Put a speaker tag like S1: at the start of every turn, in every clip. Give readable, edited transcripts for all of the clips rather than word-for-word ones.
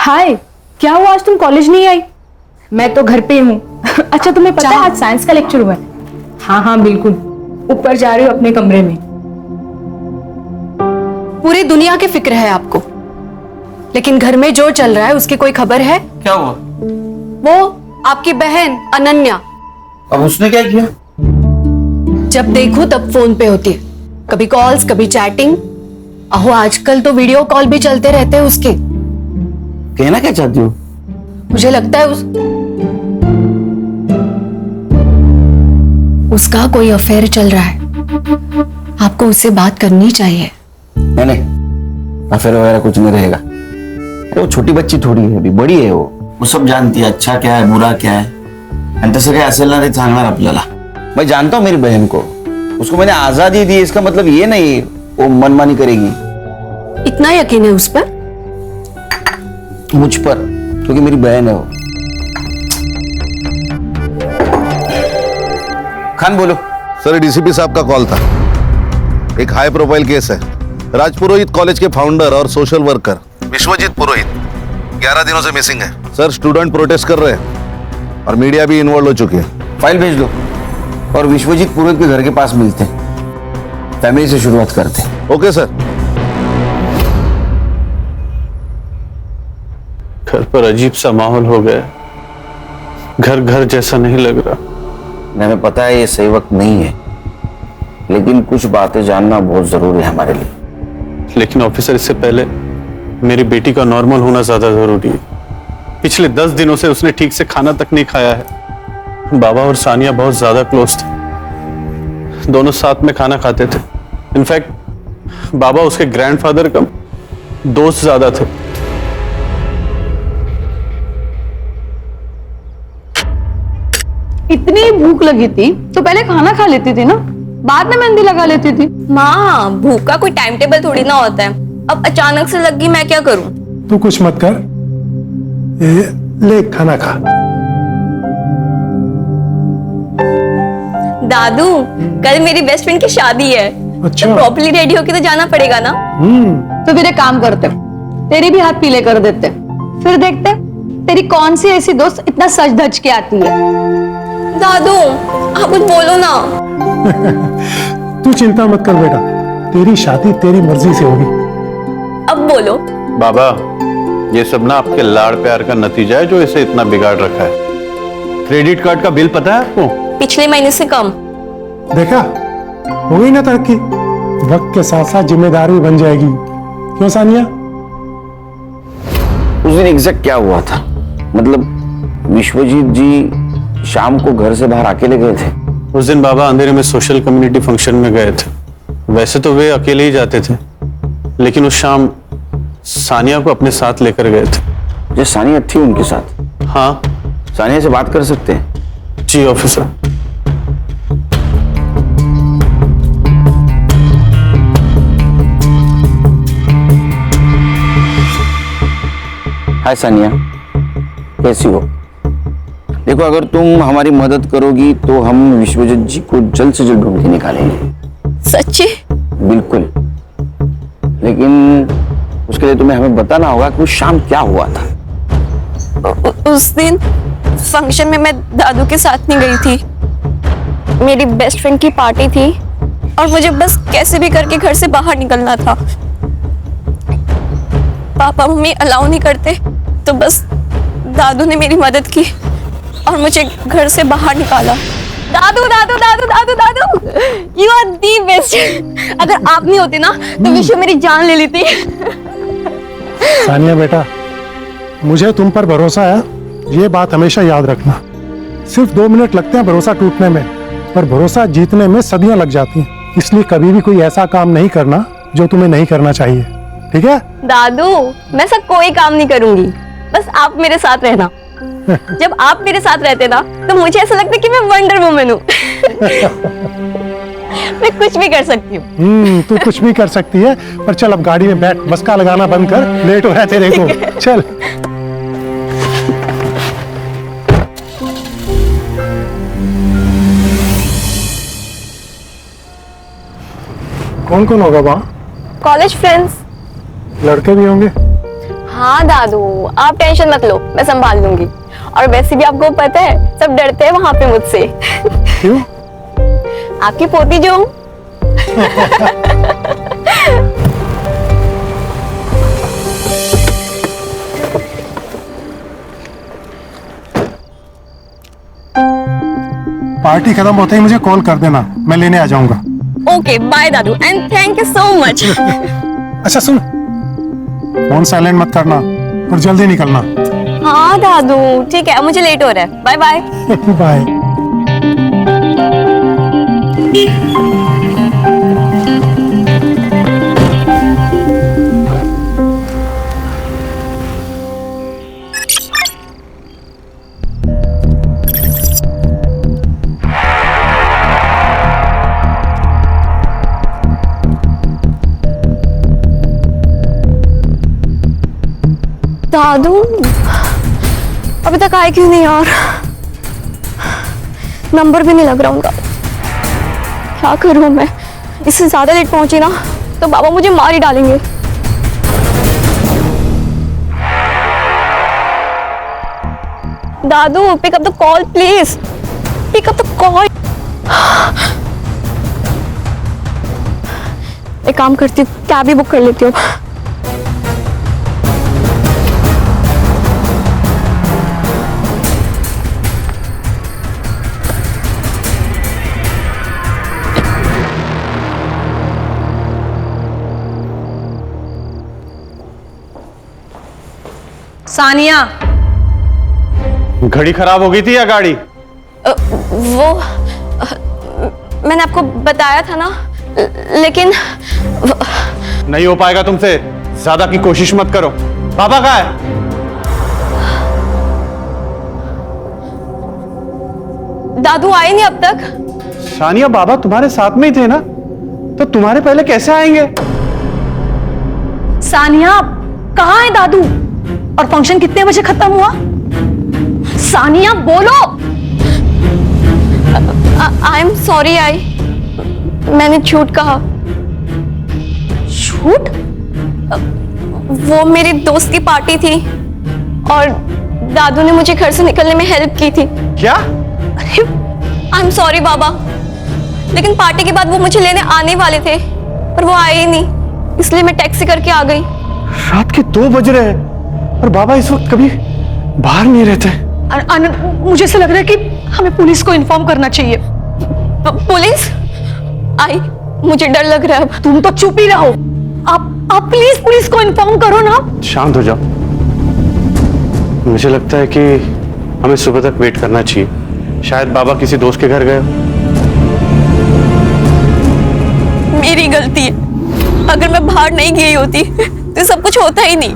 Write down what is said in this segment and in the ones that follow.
S1: हाय, क्या हुआ आज तुम कॉलेज नहीं आई? मैं तो घर पे हूँ। अच्छा तुम्हें पता है आज साइंस का लेक्चर हुआ है? हाँ हाँ बिल्कुल, ऊपर जा रही हूँ अपने कमरे में।
S2: पूरी दुनिया की फिक्र है आपको, लेकिन घर में जो चल रहा है उसकी कोई खबर है?
S3: क्या हुआ?
S2: वो आपकी बहन अनन्या,
S3: अब उसने क्या किया?
S2: जब देखो तब फोन पे होती है, कभी कॉल्स कभी चैटिंग। अहो आजकल तो वीडियो कॉल भी चलते रहते हैं उसके।
S3: कहना क्या चाहती हो?
S2: मुझे लगता है उसका कोई अफेयर चल रहा है। आपको उससे बात करनी चाहिए।
S3: नहीं, अफेयर वगैरह कुछ नहीं रहेगा। अरे वो छोटी बच्ची थोड़ी है, अभी बड़ी है वो सब जानती है अच्छा क्या है बुरा क्या है, आणि तसं काही असेल ना ते सांगणार आपल्याला। मैं जानता हूँ मेरी बहन को, उसको मैंने आजादी दी, इसका मतलब ये नहीं वो मनमानी करेगी।
S2: इतना यकीन है उस पर?
S3: मुझ पर, क्योंकि मेरी बहन है वो। खान बोलो।
S4: सर, डीसीपी साहब का कॉल था। एक हाई प्रोफाइल केस है। राजपुरोहित कॉलेज के फाउंडर और सोशल वर्कर विश्वजीत पुरोहित 11 दिनों से मिसिंग है। सर, स्टूडेंट प्रोटेस्ट कर रहे हैं और मीडिया भी इन्वॉल्व हो चुकी है।
S3: फाइल भेज दो और विश्वजीत पुरोहित के घर के पास मिलते हैं, फैमिली से शुरुआत करते हैं।
S4: Okay sir.
S5: घर पर अजीब सा माहौल हो गया, घर घर जैसा नहीं लग रहा।
S3: हमें पता है ये सही वक्त नहीं है, लेकिन कुछ बातें जानना बहुत जरूरी है हमारे लिए।
S5: लेकिन ऑफिसर, इससे पहले मेरी बेटी का नॉर्मल होना ज्यादा जरूरी है। पिछले 10 दिनों से उसने ठीक से खाना तक नहीं खाया है। बाबा और सानिया बहुत ज्यादा क्लोज थे, दोनों साथ में खाना खाते थे। इनफैक्ट बाबा उसके ग्रैंडफादर का दोस्त ज्यादा थे।
S1: इतनी भूख लगी थी तो पहले खाना खा लेती थी ना, बाद में मेहंदी लगा लेती थी।
S6: माँ, भूख का कोई टाइम टेबल थोड़ी ना होता है। अब अचानक से लग गई, मैं क्या करूं?
S7: तू कुछ मत कर, ये ले खाना खा।
S6: दादू, कल मेरी बेस्ट फ्रेंड की शादी है।
S7: अच्छा।
S6: तो प्रॉपर्ली रेडी होके तो जाना पड़ेगा ना।
S1: तो फिर एक काम करते, तेरी भी हाथ पीले कर देते, फिर देखते तेरी कौन सी ऐसी दोस्त इतना सज धज के आती है।
S6: दादू, आप कुछ बोलो ना।
S7: तू चिंता मत कर बेटा, तेरी शादी तेरी मर्जी से होगी।
S6: अब बोलो।
S5: बाबा, ये सब ना आपके लाड़ प्यार का नतीजा है जो इसे इतना बिगाड़ रखा है। क्रेडिट कार्ड का बिल पता है आपको?
S6: पिछले महीने से कम।
S7: देखा, हो गई ना तरक्की। वक्त के साथ साथ जिम्मेदारी बन जाएगी। क्यों सानिया?
S3: उस दिन एग्जैक्ट क्या हुआ था? मतलब विश्वजीत जी शाम को घर से बाहर अकेले गए थे?
S5: उस दिन बाबा अंधेरे में सोशल कम्युनिटी फंक्शन में गए थे। वैसे तो वे अकेले ही जाते थे, लेकिन उस शाम सानिया को अपने साथ लेकर गए थे।
S3: जो सानिया थी उनके साथ?
S5: हाँ।
S3: सानिया से बात कर सकते हैं?
S5: जी ऑफिसर।
S3: हाय सानिया, कैसी हो? देखो, अगर तुम हमारी मदद करोगी तो हम विश्वजीत जी को जल्द से जल्द ढूंढ के निकालेंगे।
S6: सच्ची?
S3: बिल्कुल, लेकिन उसके लिए तुम्हें हमें बताना होगा कि उस शाम क्या हुआ था।
S6: उस दिन फंक्शन में मैं दादू के साथ नहीं गई थी। मेरी बेस्ट फ्रेंड की पार्टी थी और मुझे बस कैसे भी करके घर से बाहर निकलना था। पापा मम्मी अलाउ नहीं करते, तो बस दादू ने मेरी मदद की और मुझे घर से बाहर निकाला। दादू दादू दादू दादू दादू, यू आर दी बेस्ट। अगर आप नहीं होते ना तो विश्व मेरी जान ले लेती।
S7: सानिया बेटा, मुझे तुम पर भरोसा है, ये बात हमेशा याद रखना। सिर्फ 2 मिनट लगते हैं भरोसा टूटने में, पर भरोसा जीतने में सदियां लग जाती हैं। इसलिए कभी भी कोई ऐसा काम नहीं करना जो तुम्हें नहीं करना चाहिए, ठीक है?
S6: दादू, मैं ऐसा कोई काम नहीं करूंगी, बस आप मेरे साथ रहना। जब आप मेरे साथ रहते ना तो मुझे ऐसा लगता है कि मैं वंडर वुमन हूँ। मैं कुछ भी कर सकती हूँ।
S7: तू कुछ भी कर सकती है, पर चल अब गाड़ी में बैठ, बस का लगाना बंद कर, लेट हो रहा है तेरे को। चल। कौन कौन होगा वहाँ?
S6: College friends.
S7: लड़के भी होंगे?
S6: हाँ दादू, आप टेंशन मत लो, मैं संभाल लूंगी। और वैसे भी आपको पता है सब डरते हैं वहां पे मुझसे।
S7: क्यों?
S6: आपकी पोती जो हूं।
S7: पार्टी खत्म होते ही मुझे कॉल कर देना, मैं लेने आ जाऊंगा।
S6: ओके बाय दादू and thank you so much.
S7: अच्छा सुन, फोन साइलेंट मत करना और जल्दी निकलना।
S6: हाँ दादू ठीक है, मुझे लेट हो रहा है, बाय बाय।
S7: बाय।
S6: दादू अभी तक आए क्यों नहीं यार? नंबर भी नहीं लग रहा उनका। क्या करूं मैं? इससे ज्यादा लेट पहुंची ना तो बाबा मुझे मार ही डालेंगे। दादू pick up the call please, pick up the call. एक काम करती हूँ, कैब ही बुक कर लेती हूँ।
S1: सानिया,
S5: घड़ी खराब हो गई थी या गाड़ी?
S6: मैंने आपको बताया था ना, लेकिन
S5: नहीं हो पाएगा तुमसे, ज्यादा की कोशिश मत करो। पापा कहाँ है?
S6: दादू आए नहीं अब तक।
S5: सानिया, बाबा तुम्हारे साथ में ही थे ना, तो तुम्हारे पहले कैसे आएंगे?
S1: सानिया कहाँ है दादू? और फंक्शन कितने बजे खत्म हुआ? सानिया बोलो।
S6: आई एम सॉरी मैंने झूठ कहा।
S1: झूठ?
S6: वो मेरी दोस्त की पार्टी थी और दादू ने मुझे घर से निकलने में हेल्प की थी।
S5: क्या?
S6: आई एम सॉरी बाबा, लेकिन पार्टी के बाद वो मुझे लेने आने वाले थे पर वो आए ही नहीं, इसलिए मैं टैक्सी करके आ गई।
S5: रात के 2 बज रहे हैं और बाबा इस वक्त कभी बाहर नहीं रहते।
S1: आनंद, मुझे ऐसा लग रहा है कि हमें पुलिस को इन्फॉर्म करना चाहिए।
S6: पुलिस? आई मुझे डर लग रहा है अब।
S1: तुम तो चुप ही रहो। आप प्लीज पुलिस को इन्फॉर्म करो ना।
S5: शांत हो जाओ। मुझे लगता है कि हमें सुबह तक वेट करना चाहिए, शायद बाबा किसी दोस्त के घर गए हो।
S6: मेरी गलती है, अगर मैं बाहर नहीं गई होती तो सब कुछ होता ही नहीं।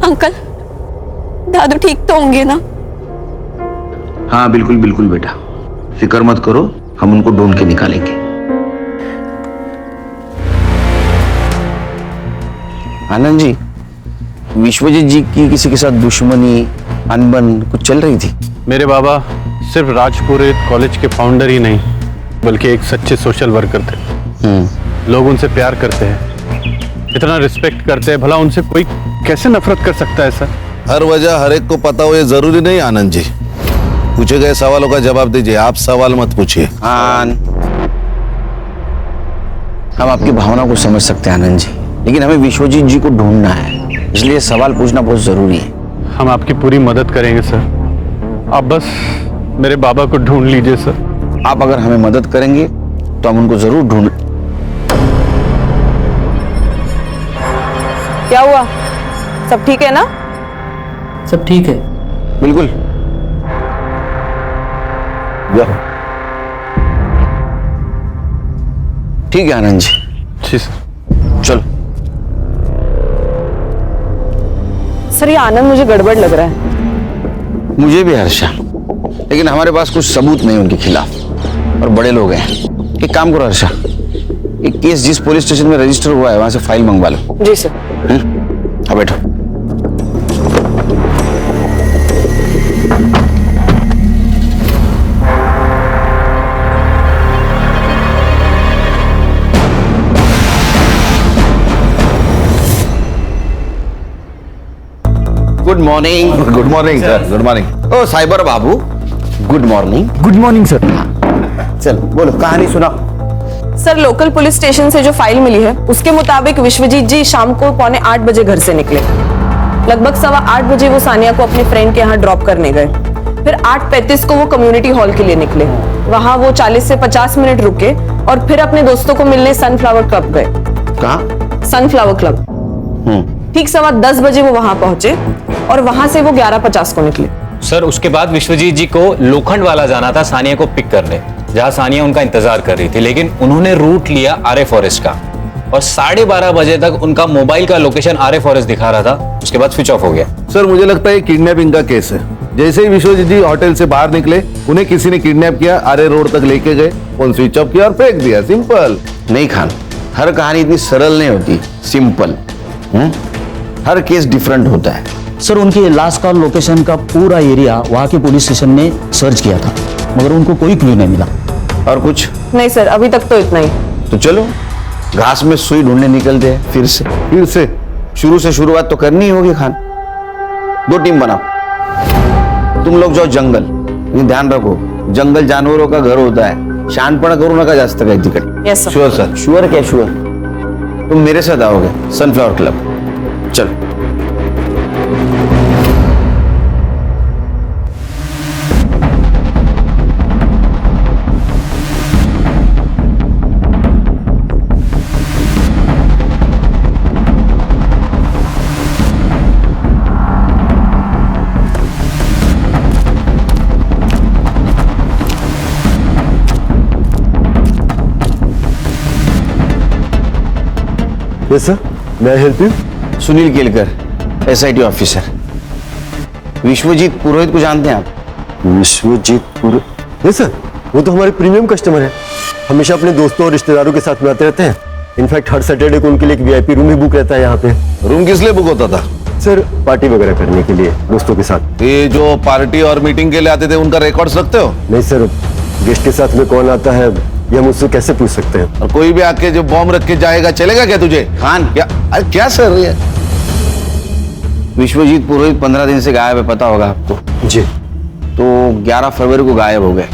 S6: अंकल, दादू ठीक तो होंगे ना?
S3: हाँ बिल्कुल बिल्कुल बेटा, फिक्र मत करो, हम उनको ढूंढ के निकालेंगे। आनंद जी, विश्वजीत जी की किसी के साथ दुश्मनी, अनबन कुछ चल रही थी?
S5: मेरे बाबा सिर्फ राजपुरोहित कॉलेज के फाउंडर ही नहीं, बल्कि एक सच्चे सोशल वर्कर थे। लोग उनसे प्यार करते हैं, इतना रिस्पेक्ट करते हैं, भला उनसे कोई कैसे नफरत कर सकता है सर?
S4: हर वजह हर एक को पता हो ये जरूरी नहीं आनंद जी। पूछे गए सवालों का जवाब दीजिए, आप सवाल मत पूछिए।
S3: हम आपकी भावना को समझ सकते हैं आनंद जी, लेकिन हमें विश्वजीत जी को ढूंढना है, इसलिए सवाल पूछना बहुत जरूरी है।
S5: हम आपकी पूरी मदद करेंगे सर, आप बस मेरे बाबा को ढूंढ लीजिए सर।
S3: आप अगर हमें मदद करेंगे तो हम उनको जरूर ढूंढ।
S8: क्या हुआ? सब ठीक है ना?
S9: सब ठीक है।
S3: बिल्कुल। जाओ। ठीक है आनंद जी।
S5: जी सर।
S3: चलो।
S8: सर ये आनंद मुझे गड़बड़ लग रहा है।
S3: मुझे भी हर्षा, लेकिन हमारे पास कुछ सबूत नहीं उनके खिलाफ और बड़े लोग हैं। एक काम करो हर्षा, एक केस जिस पुलिस स्टेशन में रजिस्टर हुआ है वहां से फाइल मंगवा लो।
S8: जी सर।
S3: अब बैठो। Good morning.
S4: Good morning sir, good morning.
S3: ओ साइबर बाबू, good morning.
S9: Good morning sir.
S3: चल बोलो, कहानी सुनाओ।
S8: सर, लोकल पुलिस स्टेशन से जो फाइल मिली है उसके मुताबिक विश्वजीत जी शाम को 7:45 बजे घर से निकले। लगभग 8:15 बजे वो सानिया को अपने फ्रेंड के यहाँ ड्रॉप करने गए। फिर 8:35 को वो कम्युनिटी हॉल के लिए निकले। वहाँ वो 40 से 50 मिनट रुके और फिर अपने दोस्तों को मिलने सनफ्लावर क्लब गए।
S3: कहाँ?
S8: Sunflower club. ठीक 10:15 बजे वो वहाँ पहुंचे और वहाँ से वो 11:50 को निकले।
S10: सर उसके बाद विश्वजीत जी को लोखंड वाला जाना था सानिया को पिक करने, जहां सानिया उनका इंतजार कर रही थी, लेकिन उन्होंने रूट लिया आर्य फॉरेस्ट का और 12:30 बजे तक उनका मोबाइल का लोकेशन आर्य फॉरेस्ट दिखा रहा था। उसके बाद स्विच ऑफ हो गया।
S4: सर मुझे लगता है किडनैपिंग का केस है। जैसे ही विश्वजीत जी होटल से बाहर निकले, उन्हें किसी ने किडनैप किया, आर्य रोड तक लेके गए, फोन स्विच ऑफ किया और फेंक दिया। सिंपल।
S3: नहीं खान, हर कहानी इतनी सरल नहीं होती, सिंपल। हर केस डिफरेंट होता है।
S9: सर उनकी लास्ट कॉल लोकेशन का पूरा एरिया वहाँ के पुलिस स्टेशन ने सर्च किया था, मगर उनको कोई क्लू नहीं मिला।
S3: और कुछ
S8: नहीं सर, अभी तक तो इतना ही।
S3: तो चलो घास में सुई ढूंढने निकलते हैं फिर से। शुरू से शुरुआत तो करनी ही होगी खान। 2 टीम बनाओ, तुम लोग जाओ जंगल, लेकिन ध्यान रखो जंगल जानवरों का घर होता है, शानपणा करू नका जास्त काही तिकडे।
S8: Yes sir.
S3: Sure sir. Sure क्या श्योर? तुम मेरे साथ आओगे सनफ्लावर क्लब। चलो।
S11: यस सर, मैं help you?
S3: Sunil Kelkar, SIT officer. Vishwajeet Purohit को जानते हैं आप?
S11: विश्वजीत पुरोहित? यस सर, वो तो हमारे प्रीमियम कस्टमर है। हमेशा अपने दोस्तों और रिश्तेदारों के साथ में आते रहते हैं। इनफैक्ट हर सैटरडे को उनके लिए एक VIP रूम भी बुक रहता है यहाँ पे।
S4: रूम किस लिए बुक होता था?
S11: सर पार्टी वगैरह करने के लिए दोस्तों के साथ।
S4: ये जो पार्टी और मीटिंग के लिए आते थे उनका रिकॉर्ड्स रखते हो?
S11: नहीं सर, गेस्ट के साथ में कौन आता है ये हम मुझसे कैसे पूछ सकते हैं?
S4: और कोई भी आके जो बॉम्ब रख के जाएगा चलेगा क्या तुझे?
S3: खान
S4: क्या? अरे क्या सर ये?
S3: विश्वजीत पुरोहित 15 दिन से गायब है, पता होगा आपको।
S11: जी।
S3: तो 11 फरवरी को गायब हो गए।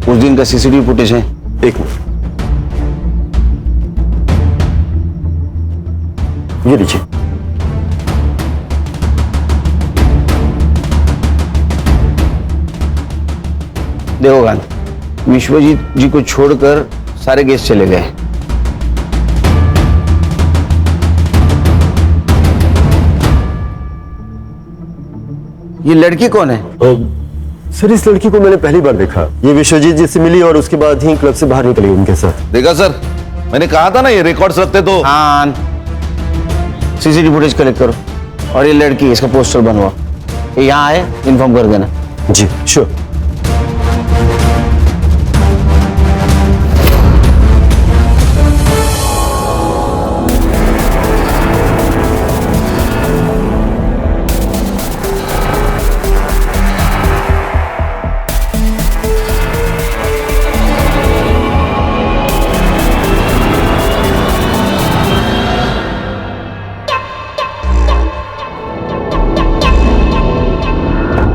S3: उस दिन का CCTV फुटेज है।
S11: एक मिनट, ये लीजिए।
S3: देखो खान, विश्वजीत जी को छोड़कर सारे गेस्ट चले गए। ये लड़की कौन है?
S11: सर इस लड़की को मैंने पहली बार देखा। ये विश्वजीत जी से मिली और उसके बाद ही क्लब से बाहर निकली उनके साथ।
S4: देखा सर, मैंने कहा था ना ये रिकॉर्ड्स रखते तो।
S3: खान, CCTV फुटेज कलेक्ट करो और ये लड़की, इसका पोस्टर बनवाओ। ये यहाँ आए, इन्फॉर्म कर देना।
S11: जी श्योर।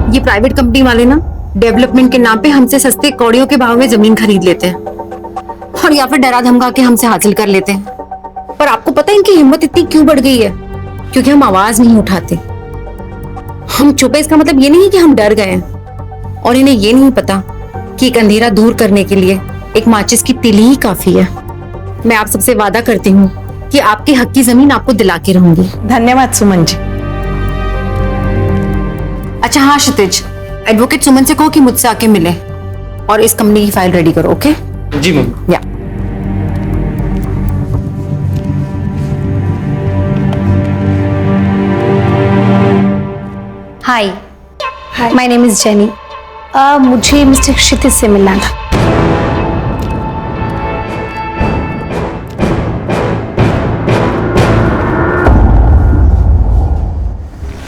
S2: ये प्राइवेट कंपनी वाले ना डेवलपमेंट के नाम पे हमसे सस्ते कौड़ियों के भाव में जमीन खरीद लेते हैं और या फिर डरा धमका के हमसे हासिल कर लेते हैं। पर आपको पता है इनकी हिम्मत इतनी क्यों बढ़ गई है? क्योंकि हम आवाज नहीं उठाते। हम चुप है इसका मतलब ये नहीं है कि हम डर गए हैं, और इन्हें ये नहीं पता कि एक अंधेरा दूर करने के लिए एक माचिस की तीली ही काफी है। मैं आप सबसे वादा करती हूँ कि आपके हक की जमीन आपको दिला के रहूंगी।
S8: धन्यवाद सुमन जी।
S2: अच्छा हाँ क्षितिज, एडवोकेट सुमन से कहो कि मुझसे आके मिले और इस कंपनी की फाइल रेडी करो। ओके
S10: जी मैम।
S2: या
S1: हाय, माय नेम इज जेनी। मुझे मिस्टर क्षितिज से मिलना था।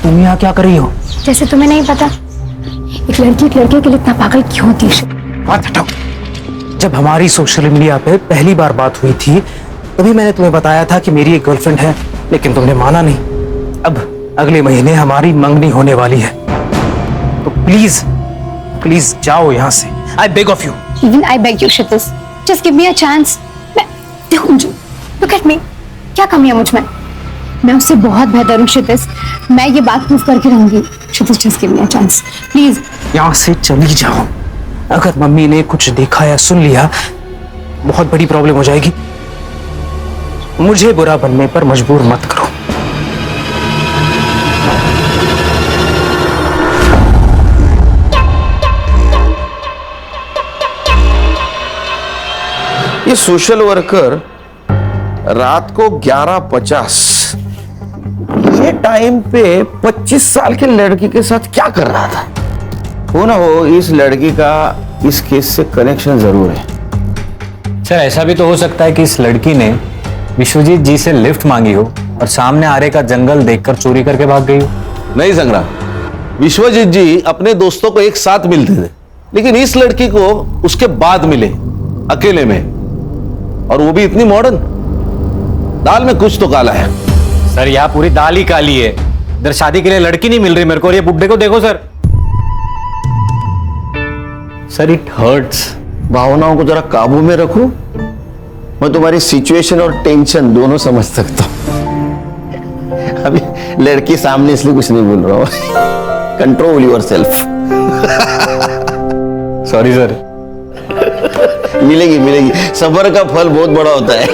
S9: तुम यहाँ क्या कर रही हो?
S1: जैसे तुम्हें नहीं पता, एक लड़की एक लड़के के लिए इतना पागल क्यों होती है?
S9: बात हटाओ। जब हमारी सोशल मीडिया पे पहली बार बात हुई थी तभी मैंने तुम्हें बताया था कि मेरी एक गर्लफ्रेंड है, लेकिन तुमने माना नहीं। अब
S12: अगले महीने हमारी मंगनी होने वाली है, तो प्लीज प्लीज जाओ यहाँ से। I beg of you.
S2: Even I beg you, Kshitij. Just give me a chance. मैं देखूं जो, look at me. क्या कमी है मुझ में? मैं उससे बहुत बेहतर हूँ क्षितिज। मैं ये बात प्रूव करके रहूंगी। क्षितिज, just give me a chance, please.
S12: यहाँ से चली जाओ। अगर मम्मी ने कुछ देखा या सुन लिया, बहुत बड़ी प्रॉब्लम हो जाएगी। मुझे बुरा बनने पर मजबूर मत करो।
S3: ये सोशल वर्कर रात को 11:50 ये टाइम पे 25 साल के लड़की के साथ क्या कर रहा था? हो ना हो, इस लड़की का इस केस से कनेक्शन जरूर है।
S10: सर ऐसा भी तो हो सकता है कि इस लड़की ने विश्वजीत जी से लिफ्ट मांगी हो और सामने आरे का जंगल देखकर चोरी करके भाग गई हो।
S4: नहीं संग्राम, विश्वजीत जी अपने दोस्तों को एक साथ मिलते थे, लेकिन इस लड़की को उसके बाद मिले अकेले में, और वो भी इतनी मॉडर्न। दाल में कुछ तो काला है।
S10: सर यहाँ पूरी दाल ही काली है। इधर शादी के लिए लड़की नहीं मिल रही मेरे को, और ये बुड्ढे को देखो सर। Sir it hurts.
S3: भावनाओं को जरा काबू में रखो। मैं तुम्हारी सिचुएशन और टेंशन दोनों समझ सकता हूं। अभी लड़की सामने इसलिए कुछ नहीं बोल रहा हूं। Control yourself.
S10: Sorry sir.
S3: मिलेगी मिलेगी, सफर का फल बहुत बड़ा होता है।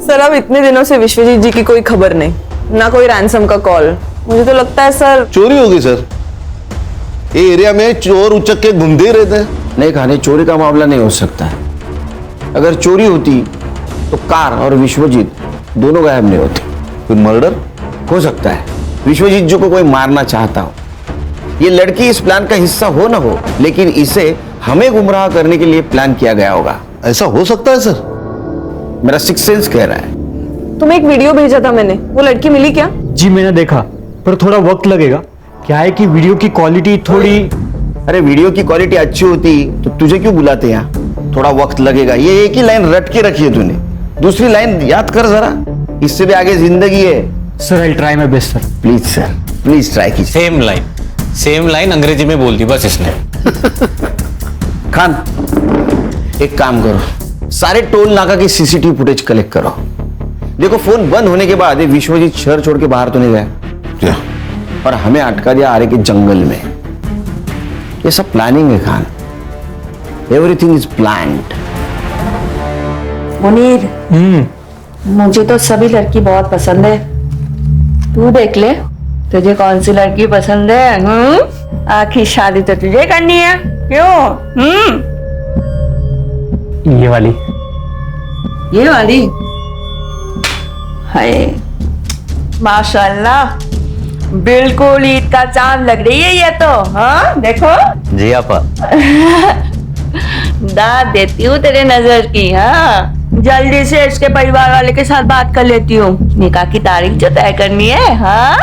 S8: सर अब इतने दिनों से विश्वजीत जी की कोई खबर नहीं, ना कोई रैंसम का कॉल। मुझे तो लगता है सर
S4: चोरी होगी सर। ये एरिया में चोर उचक के घूमते ही रहते हैं।
S3: नहीं खाने, चोरी का मामला नहीं हो सकता है। अगर चोरी होती तो कार और विश्वजीत दोनों गायब नहीं होते।
S4: फिर मर्डर
S3: हो सकता है विश्वजीत जी को कोई मारना चाहता हो। ये लड़की इस प्लान का हिस्सा हो ना हो, लेकिन इसे हमें गुमराह करने के लिए प्लान किया गया होगा।
S4: ऐसा हो सकता है सर?
S3: मेरा सिक्स सेंस कह रहा है।
S8: तुम्हें एक वीडियो भेजा था मैंने, वो लड़की मिली क्या?
S9: जी मैंने देखा, पर थोड़ा वक्त लगेगा। क्या है कि वीडियो की क्वालिटी थोड़ी।
S3: अरे वीडियो की क्वालिटी अच्छी होती तो तुझे क्यों बुलाते यहाँ? थोड़ा वक्त लगेगा। ये एक ही लाइन रट के रखी है तूने, दूसरी लाइन याद कर जरा। इससे भी आगे जिंदगी है।
S9: Sir I try my best sir.
S3: Please sir, please try कीजिए।
S10: सेम लाइन अंग्रेजी में बोल दी बस इसने।
S3: खान एक काम करो, सारे टोल नाका की सीसीटीवी फुटेज कलेक्ट करो। देखो फोन बंद होने के बाद ये विश्वजीत शहर छोड़ के बाहर तो नहीं गया, और हमें अटका दिया आरे के जंगल में। ये सब प्लानिंग है Khan. Everything is planned.
S13: Munir, मुझे तो सभी लड़की बहुत पसंद है। तू देख ले तुझे कौन सी लड़की पसंद है। आखिर शादी तो तुझे करनी है, क्यों?
S12: ये वाली।
S13: ये वाली? हाय माशाल्लाह, बिल्कुल ईद का चांद लग रही है ये तो। हाँ देखो।
S10: जी आपा।
S13: दाद देती हूँ तेरे नजर की। हाँ जल्दी से इसके परिवार वाले के साथ बात कर लेती हूँ, निकाह की तारीख जो तय करनी है। हाँ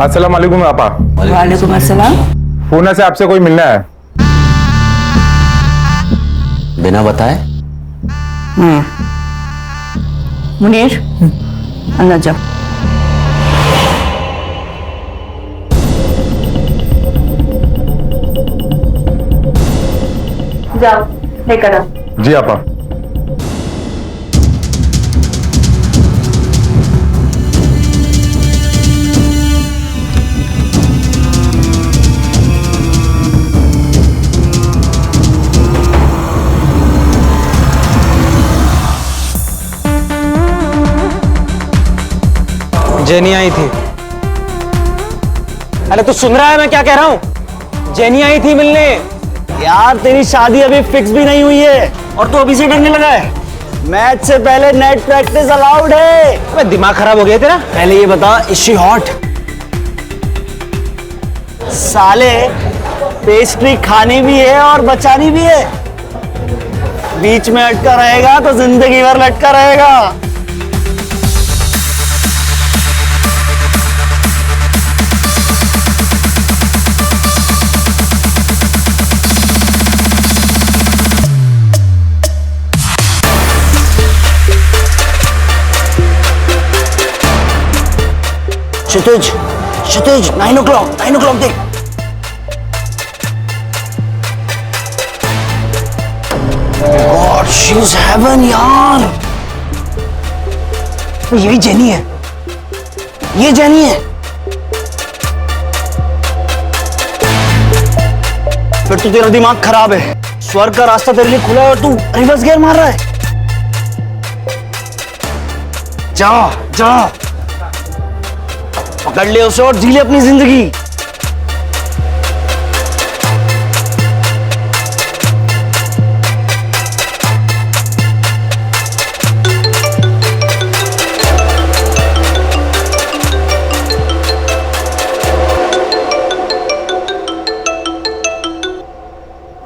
S14: अस्सलाम वालेकुम आपा।
S13: वालेकुम अस्सलाम।
S14: पूना से आपसे कोई मिलना है।
S3: बिना बताए?
S13: मुनीर अंदर जाओ। जाओ लेकर आओ।
S14: जी आपा।
S12: जेनी आई थी। अरे तू सुन रहा है मैं क्या कह रहा हूँ? जेनी आई थी मिलने।
S9: यार तेरी शादी अभी फिक्स भी नहीं हुई है और तू अभी से डरने लगा है। मैच से पहले नेट प्रैक्टिस अलाउड है।
S12: अबे दिमाग खराब हो गया तेरा?
S9: पहले ये बता, इज शी हॉट? साले पेस्ट्री खानी भी है और बचानी भी है। बीच में अटका रहेगा तो जिंदगी भर लटका रहेगा। क्षितिज क्षितिज 9 o'clock देख। God, she's heaven यार। यही जेनी है, ये जेनी है। फिर तो तेरा दिमाग खराब है। स्वर्ग का रास्ता तेरे लिए खुला है और तू रिवर्स गियर मार रहा है। जा जा, पकड़ ले उसे और जी ले अपनी जिंदगी।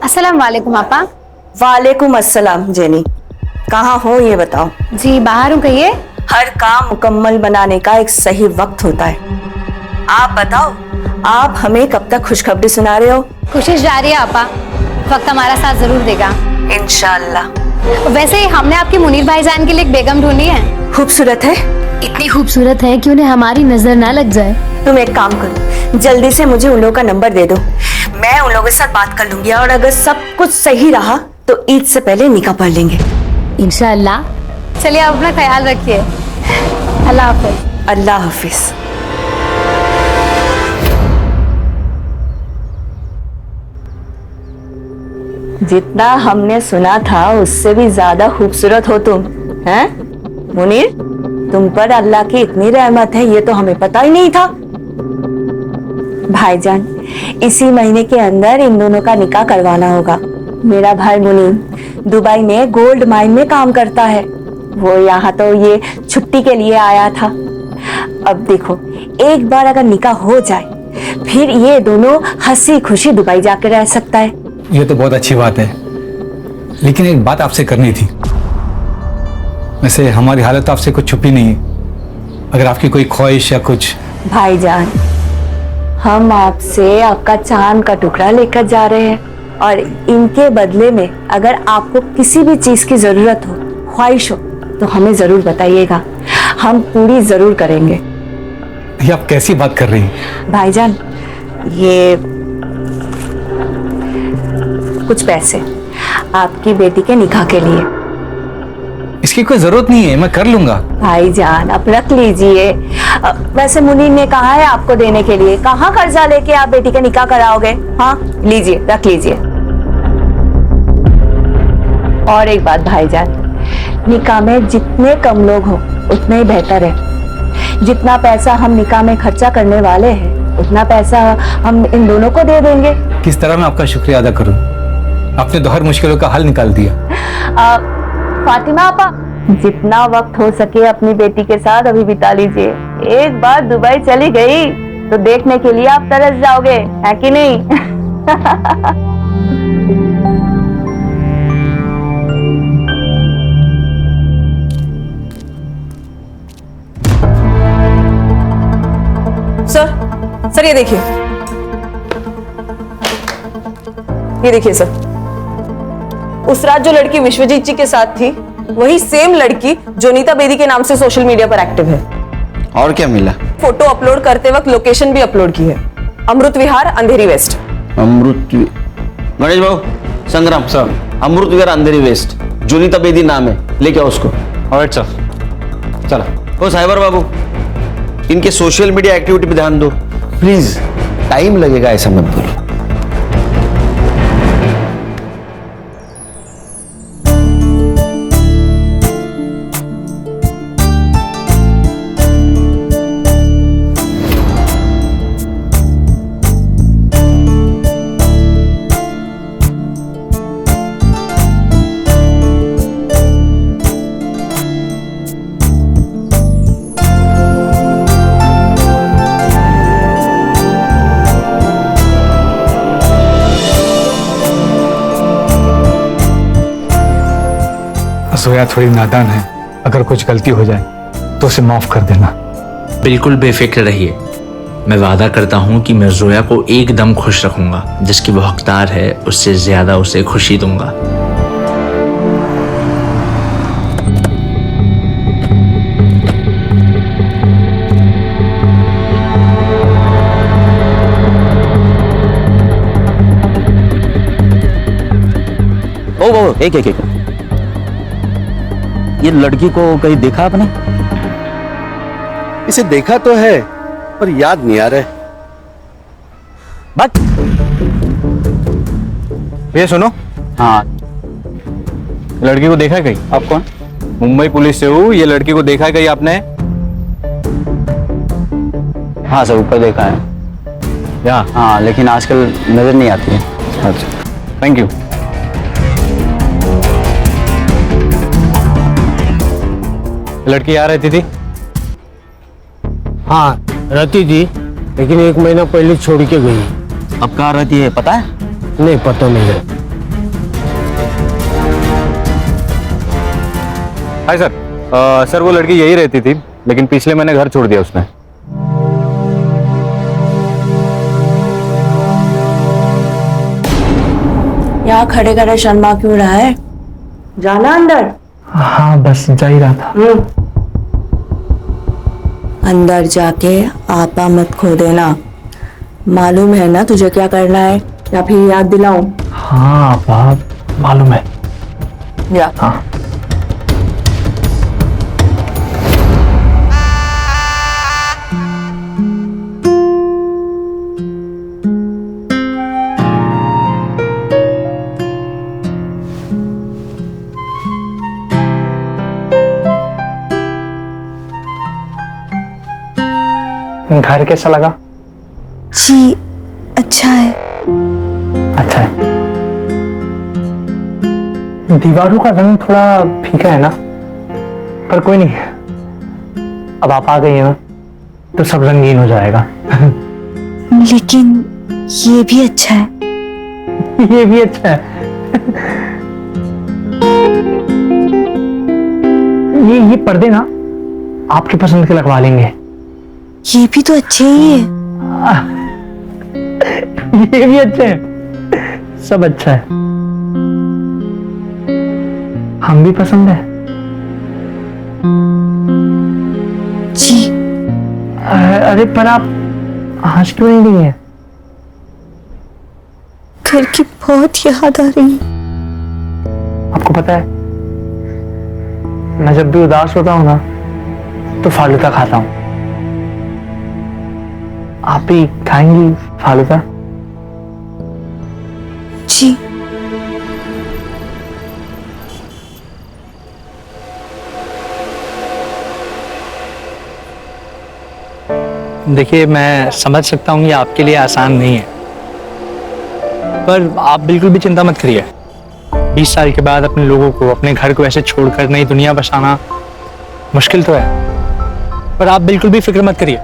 S2: अस्सलाम वालेकुम आपा।
S13: वालेकुम अस्सलाम जेनी, कहाँ हो ये बताओ।
S2: जी बाहर हूँ, कहिए।
S13: हर काम मुकम्मल बनाने का एक सही वक्त होता है। आप बताओ, आप हमें कब तक खुशखबरी सुना रहे हो?
S2: कोशिश जारी है आपा, वक्त हमारा साथ जरूर देगा
S13: इंशाल्लाह।
S2: वैसे हमने आपके मुनीर भाईजान के लिए एक बेगम ढूंढी है।
S13: खूबसूरत है?
S2: इतनी खूबसूरत है कि उन्हें हमारी नजर ना लग जाए।
S13: तुम एक काम करो, जल्दी से मुझे उन लोगों का नंबर दे दो, मैं उन लोगों के साथ बात कर लूंगी और अगर सब कुछ सही रहा तो ईद से पहले निकाह पढ़ लेंगे
S2: इंशाअल्लाह। चलिए आप अपना ख्याल रखिए। अल्लाह हाफिज।
S13: अल्लाह हाफिज। जितना हमने सुना था उससे भी ज्यादा खूबसूरत हो तुम, हैं? मुनीर, तुम पर अल्लाह की इतनी रहमत है ये तो हमें पता ही नहीं था। भाईजान, इसी महीने के अंदर इन दोनों का निकाह करवाना होगा। मेरा भाई मुनीर दुबई में गोल्ड माइन में काम करता है, वो यहाँ तो ये छुट्टी के लिए आया था। अब देखो, एक बार अगर निकाह हो जाए फिर ये दोनों हंसी खुशी दुबई जाकर रह सकता है।
S15: ये तो बहुत अच्छी बात है, लेकिन एक बात आपसे करनी थी। वैसे हमारी हालत आपसे कुछ छुपी नहीं है, अगर आपकी कोई ख्वाहिश या कुछ।
S13: भाईजान, हम आपसे आपका चांद का टुकड़ा लेकर जा रहे हैं और इनके बदले में अगर आपको किसी भी चीज की जरूरत हो, ख्वाहिश हो, तो हमें जरूर बताइएगा, हम पूरी जरूर करेंगे।
S15: ये आप कैसी बात कर रही हैं?
S13: भाईजान, ये कुछ पैसे आपकी बेटी के निकाह के लिए।
S15: इसकी कोई जरूरत नहीं है, मैं कर लूंगा।
S13: भाईजान, आप रख लीजिए। वैसे मुनीर ने कहा है आपको देने के लिए, कहाँ कर्जा लेके आप बेटी का निकाह कराओगे? हाँ, लीजिए, रख लीजिए। और एक बात भाईजान, निकाह में जितने कम लोग हो उतने ही बेहतर है। जितना पैसा हम निकाह में खर्चा करने वाले हैं उतना पैसा हम इन दोनों को दे देंगे।
S15: किस तरह मैं आपका शुक्रिया अदा करूं? आपने तो हर मुश्किलों का हल निकाल दिया।
S13: फातिमा आपा, जितना वक्त हो सके अपनी बेटी के साथ अभी बिता लीजिए। एक बार दुबई चली गई तो देखने के लिए आप तरस जाओगे, है कि नहीं?
S8: सर ये देखिए, सर, उस रात जो लड़की विश्वजीत जी के साथ थी वही सेम लड़की जो नीता बेदी के नाम से सोशल मीडिया पर एक्टिव है।
S3: और क्या मिला?
S8: फोटो अपलोड करते वक्त लोकेशन भी अपलोड की है, अमृत विहार, अंधेरी वेस्ट।
S3: गणेश बाबू, संग्राम सर, अमृत विहार अंधेरी वेस्ट, जो नीता बेदी नाम है, लेके आओ उसको।
S5: Alright sir.
S3: चलो। ओ साइबर बाबू, इनके सोशल मीडिया एक्टिविटी पे ध्यान दो प्लीज, टाइम लगेगा ऐसा मत बोलो।
S15: जोया थोड़ी नादान है, अगर कुछ गलती हो जाए तो उसे माफ कर देना।
S16: बिल्कुल बेफिक्र रहिए, मैं वादा करता हूँ कि मैं जोया को एकदम खुश रखूंगा, जिसकी वो हकदार है उससे ज्यादा उसे खुशी दूंगा।
S3: एक एक एक ये लड़की को कहीं देखा आपने?
S9: इसे देखा तो है पर याद नहीं आ रहा है।
S3: बट
S10: भैया सुनो। हाँ, लड़की को देखा है कहीं? आप कौन? मुंबई पुलिस से हूँ। ये लड़की को देखा है कहीं आपने? हाँ सर, ऊपर देखा है। या हाँ, लेकिन आजकल नजर नहीं आती है। अच्छा, थैंक यू। लड़की आ रहती थी?
S9: हाँ रहती थी, लेकिन 1 महीना पहले छोड़ के गई।
S3: अब कहाँ रहती है पता है?
S9: नहीं पता नहीं है।
S10: Hi sir. सर वो लड़की यही रहती थी, लेकिन पिछले महीने घर छोड़ दिया उसने।
S13: यहाँ खड़े खड़े शर्मा क्यों रहा है? जाना अंदर।
S12: हाँ बस जा ही रहा था।
S13: अंदर जाके आपा मत खो देना। मालूम है ना तुझे क्या करना है, या फिर याद दिलाऊं?
S12: हाँ बाप मालूम है।
S13: या
S12: हाँ। घर कैसा लगा?
S6: जी अच्छा है।
S12: अच्छा है। दीवारों का रंग थोड़ा फीका है ना, पर कोई नहीं, अब आप आ गई हैं ना तो सब रंगीन हो जाएगा।
S6: लेकिन ये भी अच्छा है।
S12: ये भी अच्छा है। ये पर्दे ना आपकी पसंद के लगवा लेंगे।
S6: ये भी तो अच्छे ही है।
S12: ये भी अच्छे हैं, सब अच्छा है। हम भी पसंद है
S6: जी।
S12: अरे पर आप हंस क्यों नहीं रही हैं?
S6: घर की बहुत याद आ रही है।
S12: आपको पता है, मैं जब भी उदास होता हूं ना तो फालूदा खाता हूं। आप भी खाएंगी फालूदा?
S6: जी।
S12: देखिए मैं समझ सकता हूँ ये आपके लिए आसान नहीं है, पर आप बिल्कुल भी चिंता मत करिए। 20 साल के बाद अपने लोगों को, अपने घर को ऐसे छोड़कर नई दुनिया बसाना मुश्किल तो है, पर आप बिल्कुल भी फिक्र मत करिए।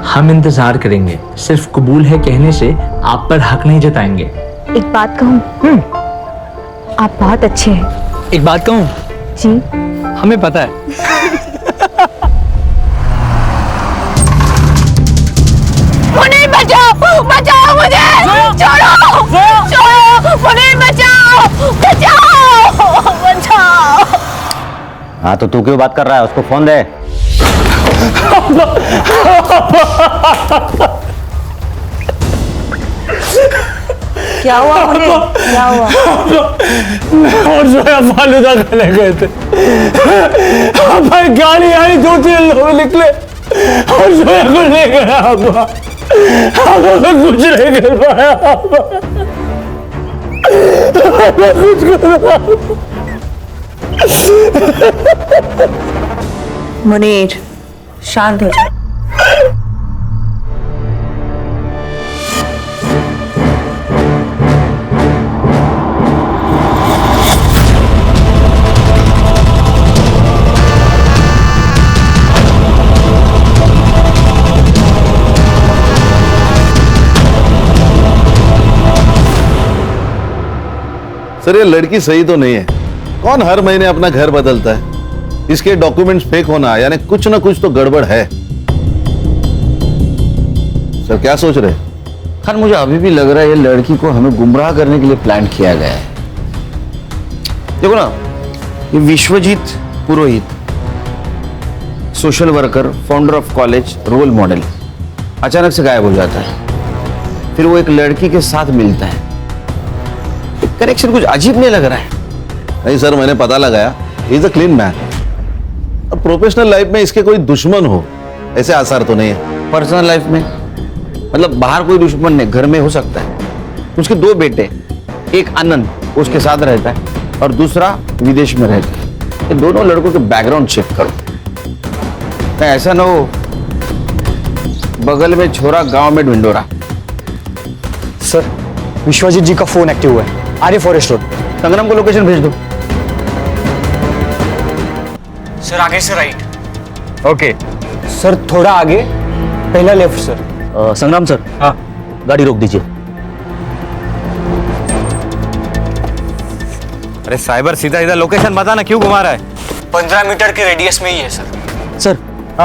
S16: हम इंतजार करेंगे, सिर्फ कबूल है कहने से आप पर हक नहीं जताएंगे।
S6: एक बात कहूँ? आप बहुत अच्छे हैं।
S12: एक बात कहूँ?
S6: जी।
S12: हमें पता है।
S6: मुनीर बचाओ, बचाओ मुझे, छोड़ो, छोड़ो, मुनीर बचाओ, बचाओ, बचाओ।
S3: हाँ तो तू क्यों बात कर रहा है? उसको फोन दे।
S13: क्या हुआ मुझे? क्या हुआ?
S9: और जोया फालूदा खाने गए थे। भाई गाड़ी आई, 2-3 लोग निकले और जोया को ले गया। कुछ नहीं कर पाया। कुछ कर
S13: मुनीर शांत हो जा।
S4: सर ये लड़की सही तो नहीं है। कौन हर महीने अपना घर बदलता है? इसके डॉक्यूमेंट्स फेक होना यानी कुछ ना कुछ तो गड़बड़ है। सर क्या सोच रहे?
S3: खान मुझे अभी भी लग रहा है ये लड़की को हमें गुमराह करने के लिए प्लान किया गया है। देखो ना, ये Vishwajeet Purohit, social worker, founder of college, role model, अचानक से गायब हो जाता है। फिर वो एक लड़की के साथ मिलता है। कनेक्शन कुछ अजीब नहीं लग रहा है?
S4: नहीं सर, मैंने पता लगाया, he is a clean man. अब प्रोफेशनल लाइफ में इसके कोई दुश्मन हो ऐसे आसार तो नहीं है।
S3: पर्सनल लाइफ में मतलब बाहर कोई दुश्मन नहीं, घर में हो सकता है। उसके 2 बेटे, एक आनंद उसके साथ रहता है और दूसरा विदेश में रहता है। ये दोनों लड़कों के बैकग्राउंड चेक करो, कहीं ऐसा ना हो बगल में छोरा गांव में ढिंडोरा।
S12: सर, विश्वजीत जी का फोन एक्टिव हुआ है, आर्य फॉरेस्ट रोड।
S3: संग्राम को लोकेशन भेज दो।
S12: सर आगे से राइट। ओके सर, थोड़ा आगे, पहला लेफ्ट सर।
S3: संग्राम सर,
S12: हाँ
S3: गाड़ी रोक दीजिए।
S15: अरे साइबर, सीधा सीधा लोकेशन बताना, क्यों घुमा रहा है?
S12: 15 मीटर के रेडियस में ही है सर।
S3: सर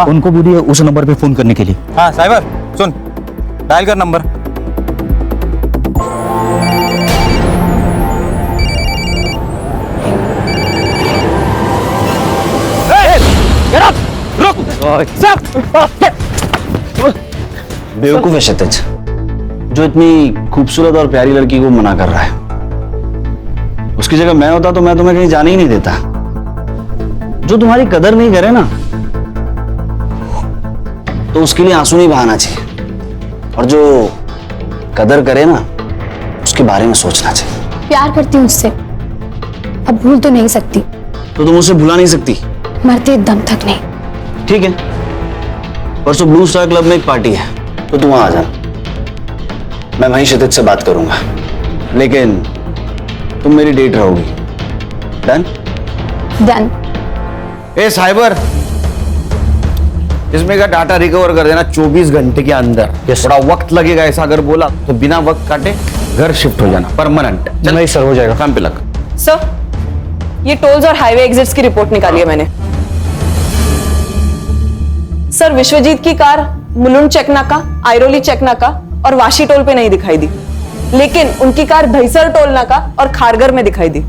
S3: उनको बोलिए उस नंबर पे फोन करने के लिए।
S15: हाँ साइबर, सुन, डायल कर नंबर।
S3: बेवकूफ है क्षितिज, जो इतनी खूबसूरत और प्यारी लड़की को मना कर रहा है। उसकी जगह मैं होता तो मैं तुम्हें कहीं जाने ही नहीं देता। जो तुम्हारी कदर नहीं करे ना, तो उसके लिए आंसू नहीं बहाना चाहिए, और जो कदर करे ना, उसके बारे में सोचना चाहिए।
S1: प्यार करती हूँ उससे, अब भूल तो नहीं सकती।
S3: तो तुम उसे भुला नहीं सकती?
S1: मरते दम तक नहीं।
S3: ठीक है, परसों ब्लू स्टार क्लब में एक पार्टी है, तो तुम वहां आ जाना। मैं वहीं क्षितिज से बात करूंगा, लेकिन तुम मेरी डेट रहोगी। डन?
S1: डन।
S3: ए साइबर, इसमें का डाटा रिकवर कर देना 24 घंटे के अंदर। थोड़ा वक्त लगेगा, ऐसा अगर बोला तो बिना वक्त काटे घर शिफ्ट हो जाना, परमानेंट।
S12: नहीं सर, हो जाएगा।
S3: काम पे लग।
S8: सर, ये टोल्स और हाईवे एग्जिट्स की रिपोर्ट निकाली है मैंने। सर, विश्वजीत की कार मुलुंड चेकनाका, आयरोली चेकनाका और वाशी टोल पे नहीं दिखाई दी, लेकिन उनकी कार दहीसर टोल नाका और खारगर में दिखाई दी।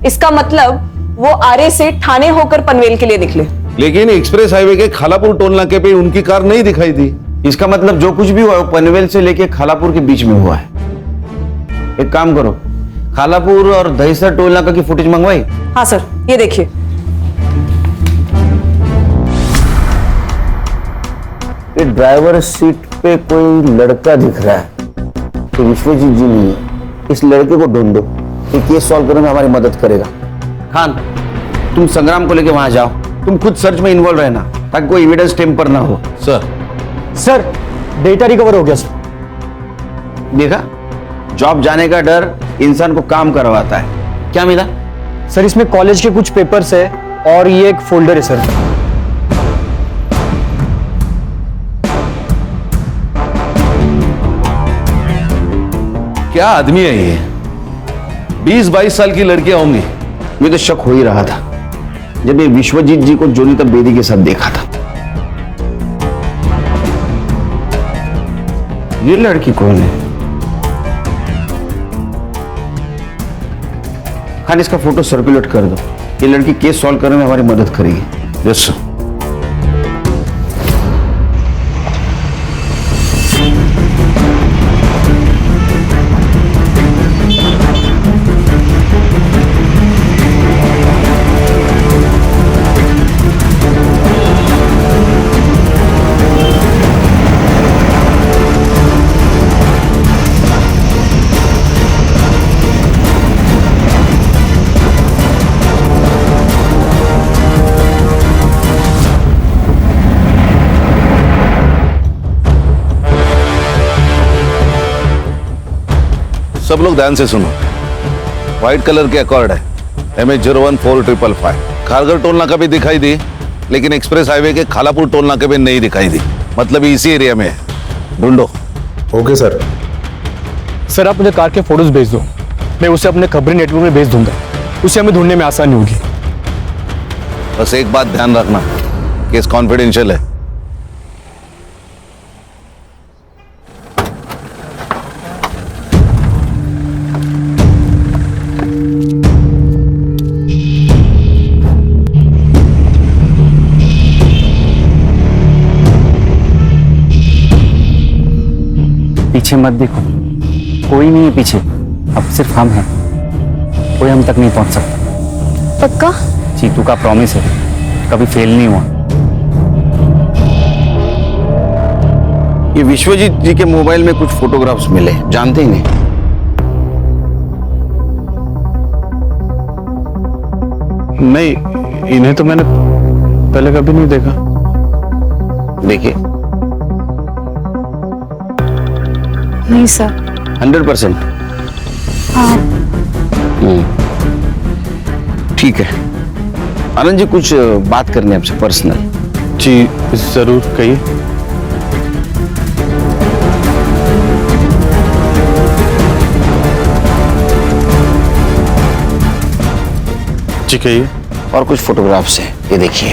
S8: इसका मतलब वो आरे से ठाणे होकर पनवेल के लिए निकले।
S4: लेकिन एक्सप्रेस हाईवे के खालापुर टोल नाके पे उनकी कार नहीं दिखाई दी।
S3: इसका मतलब जो कुछ भी हुआ है पनवेल से लेके खालापुर के बीच में हुआ है। एक काम करो, खालापुर और दहीसर टोल नाका की फुटेज मंगवाई?
S8: हाँ सर, ये देखिए।
S3: ये ड्राइवर सीट पे कोई लड़का दिख रहा है, तो विश्वजीत जी नहीं है। इस लड़के को ढूंढो, ये केस सॉल्व करने में हमारी मदद करेगा। खान, तुम संग्राम को लेके वहां जाओ, तुम खुद सर्च में इन्वॉल्व रहना ताकि कोई एविडेंस टेम्पर ना हो।
S12: सर डेटा रिकवर हो गया सर।
S3: देखा, जॉब जाने का डर इंसान को काम करवाता है। क्या मिला?
S12: सर इसमें कॉलेज के कुछ पेपर्स है और ये एक फोल्डर है सर।
S4: क्या आदमी है ये? 20-22 साल की लड़कियां होंगी।
S3: मुझे तो शक हो ही रहा था जब ये विश्वजीत जी को जोनीता बेदी के साथ देखा था। ये लड़की कौन है? खान, इसका फोटो सर्कुलेट कर दो। ये लड़की केस सॉल्व करने में हमारी मदद करेगी। Yes sir.
S4: सब लोग ध्यान से सुनो। व्हाइट कलर के अकॉर्ड है, MH014555। खारगर टोल नाका भी दिखाई दी, लेकिन एक्सप्रेस हाईवे के खालापुर टोल नाके पे नहीं दिखाई दी। मतलब इसी एरिया में है। ढूंढो।
S14: Okay sir.
S12: सर आप मुझे कार के फोटोज भेज दो, मैं उसे अपने खबरी नेटवर्क में भेज दूंगा। उसे हमें ढूंढने में आसानी होगी।
S4: बस एक बात ध्यान रखना, केस कॉन्फिडेंशियल है।
S3: पीछे मत देखो, कोई नहीं है पीछे। अब सिर्फ हम हैं, कोई हम तक नहीं पहुंच सकता।
S6: पक्का?
S10: चीतू का प्रॉमिस है, कभी फेल नहीं हुआ।
S3: ये विश्वजीत जी के मोबाइल में कुछ फोटोग्राफ्स मिले, जानते ही नहीं।
S5: नहीं, इन्हें तो मैंने पहले कभी नहीं देखा।
S3: देखिए।
S6: नहीं सर।
S3: 100%?
S6: हाँ।
S3: ठीक है आनंद जी, कुछ बात करनी है आपसे पर्सनल।
S5: जी जरूर कहिए। जी कहिए।
S3: और कुछ फोटोग्राफ्स हैं, ये देखिए।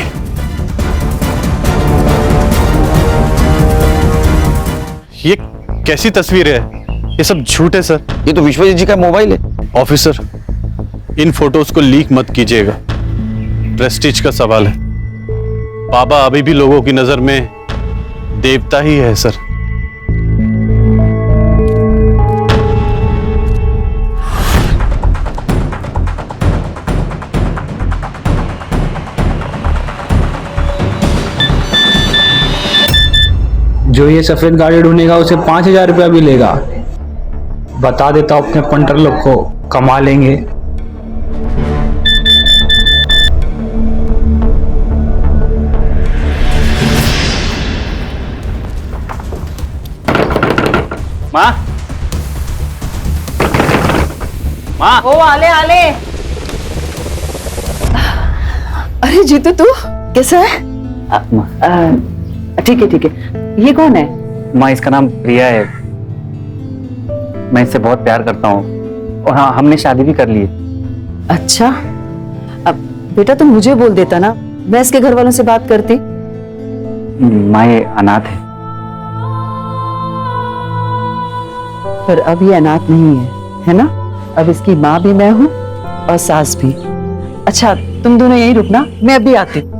S5: ये कैसी तस्वीर है? ये सब झूठ है सर।
S3: ये तो विश्वजीत जी का मोबाइल है।
S5: ऑफिसर, इन फोटोज को लीक मत कीजिएगा, प्रेस्टीज का सवाल है। बाबा अभी भी लोगों की नजर में देवता ही है सर।
S15: जो ये सफेद गाड़ी ढूंढेगा उसे 5,000 रुपया भी लेगा। बता देता हूं अपने पंटर लोग को, कमा लेंगे।
S10: माँ, माँ।
S8: ओ आले आले। अरे जीतू, तू कैसा है? ठीक है ठीक है। ये कौन है?
S10: माँ, इसका नाम प्रिया है। मैं इससे बहुत प्यार करता हूँ और हाँ, हमने शादी भी कर ली है।
S8: अच्छा, अब बेटा तुम मुझे बोल देता ना, मैं इसके घर वालों से बात करती।
S10: माँ, ये अनाथ है।
S8: पर अब ये अनाथ नहीं है ना? अब इसकी माँ भी मैं हूँ और सास भी। अच्छा तुम दोनों यहीं रुकना, मैं अभी आती हूँ।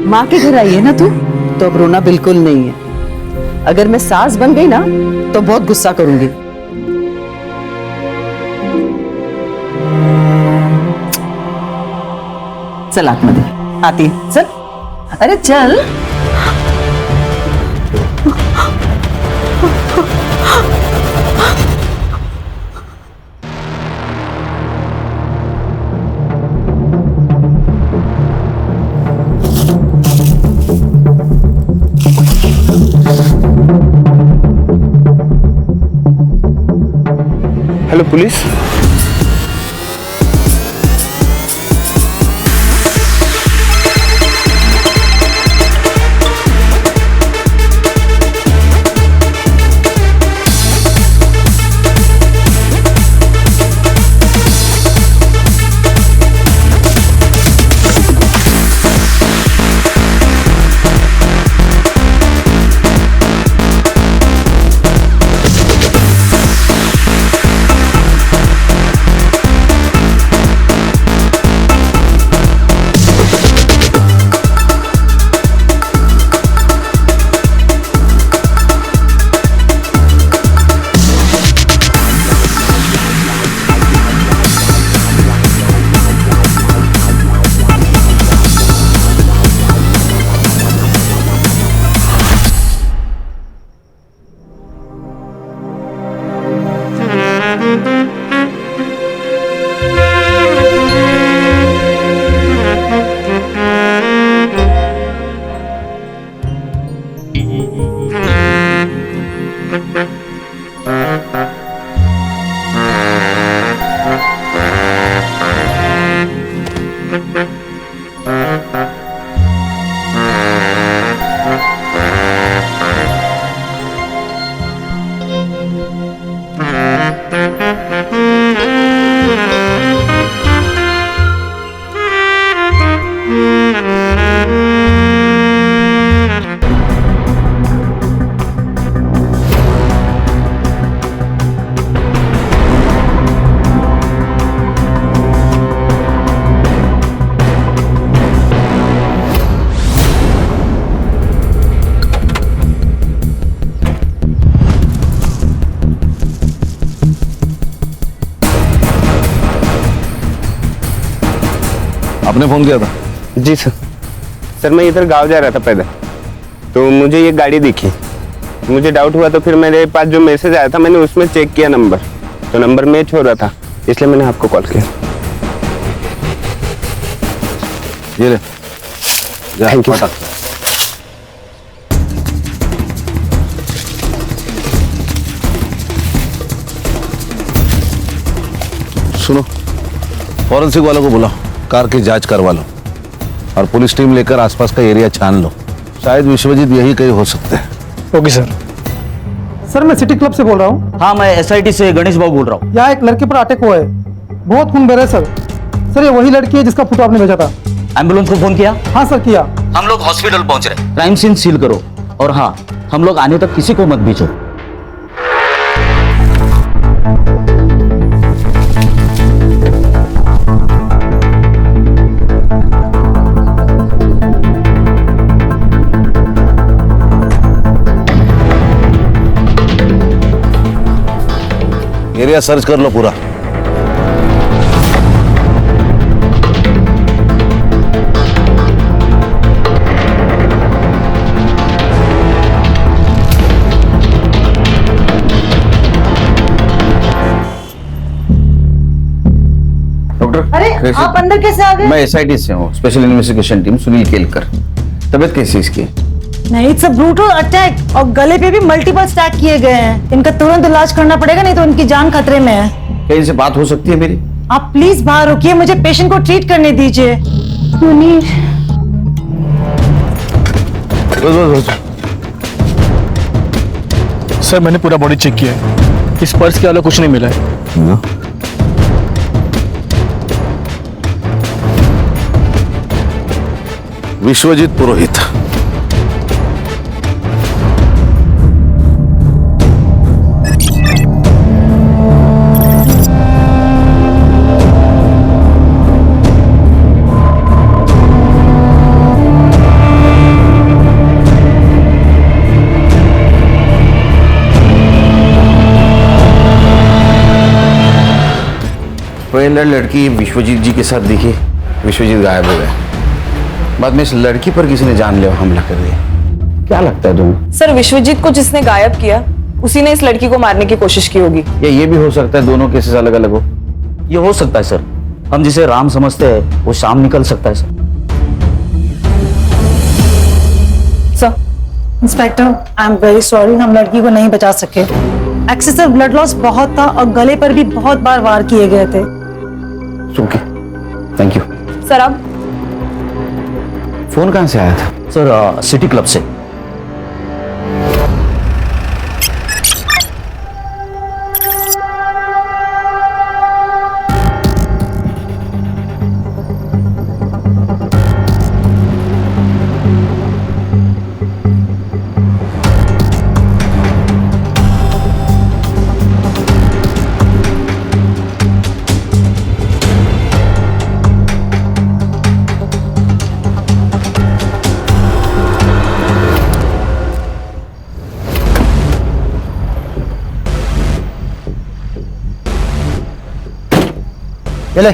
S8: माँ के घर आई है ना तू, तो अब रोना बिल्कुल नहीं है। अगर मैं सास बन गई ना तो बहुत गुस्सा करूंगी। चल आत्मदे, आती है, चल। अरे चल।
S5: Hello police.
S4: आपने फोन किया था?
S17: जी सर। सर मैं इधर गांव जा रहा था पैदल, तो मुझे ये गाड़ी दिखी, मुझे डाउट हुआ, तो फिर मेरे पास जो मैसेज आया था मैंने उसमें चेक किया नंबर, तो नंबर मैच हो रहा था, इसलिए मैंने आपको कॉल किया।
S4: ये ले।
S17: Thank you.
S4: सुनो, फॉरेंसिक वालों को बुलाओ, कार की जांच करवा लो और पुलिस टीम लेकर आसपास का एरिया छान लो। शायद विश्वजीत यही कहीं हो सकते हैं।
S7: Okay sir. सर मैं सिटी क्लब से बोल रहा हूँ।
S3: हाँ, मैं SIT से गणेश बाबू बोल रहा हूँ।
S7: यहाँ एक लड़के पर अटैक हुआ है, बहुत खून बह रहा है सर। सर ये वही लड़की है जिसका फोटो आपने भेजा था।
S3: एम्बुलेंस को फोन किया?
S7: हाँ सर किया।
S3: हम लोग हॉस्पिटल पहुंच रहे, क्राइम सीन सील करो, और हाँ, हम लोग आने तक किसी को मत भेजो।
S4: एरिया सर्च कर लो पूरा।
S3: डॉक्टर,
S13: अरे आप अंदर कैसे आ गए?
S3: मैं SIT से हूँ, special investigation team, Sunil Kelkar. तबीयत कैसी इसकी?
S13: नहीं, इट्स अ ब्रूटल अटैक और गले पे भी मल्टीपल स्टैक किए गए हैं। इनका तुरंत इलाज करना पड़ेगा, नहीं तो इनकी जान खतरे में है।
S3: क्या इनसे बात हो सकती है मेरी?
S13: आप प्लीज बाहर रुकिए, मुझे पेशेंट को ट्रीट करने दीजिए।
S9: सर मैंने पूरा बॉडी चेक किया है, इस पर्स के अलावा कुछ नहीं मिला है।
S4: विश्वजीत पुरोहित।
S3: पहले लड़की विश्वजीत जी के साथ दिखी, विश्वजीत गायब हो गए। बाद में इस लड़की पर किसी ने जानलेवा हमला कर दिया। क्या लगता है तुम्हें?
S8: सर विश्वजीत को जिसने गायब किया उसी ने इस लड़की को मारने की कोशिश की होगी।
S3: या ये भी हो सकता है दोनों केसेस अलग अलग हो। ये हो सकता है सर, हम जिसे राम समझते हैं वो शाम निकल सकता है sir.
S13: Sir, inspector I am very sorry, हम लड़की को नहीं बचा सके। एक्सेसिव ब्लड लॉस बहुत था और गले पर भी बहुत बार वार किए गए थे।
S3: Okay, thank you.
S8: सर अब
S3: फोन कहाँ से आया था? सर सिटी क्लब से।
S18: ये ले।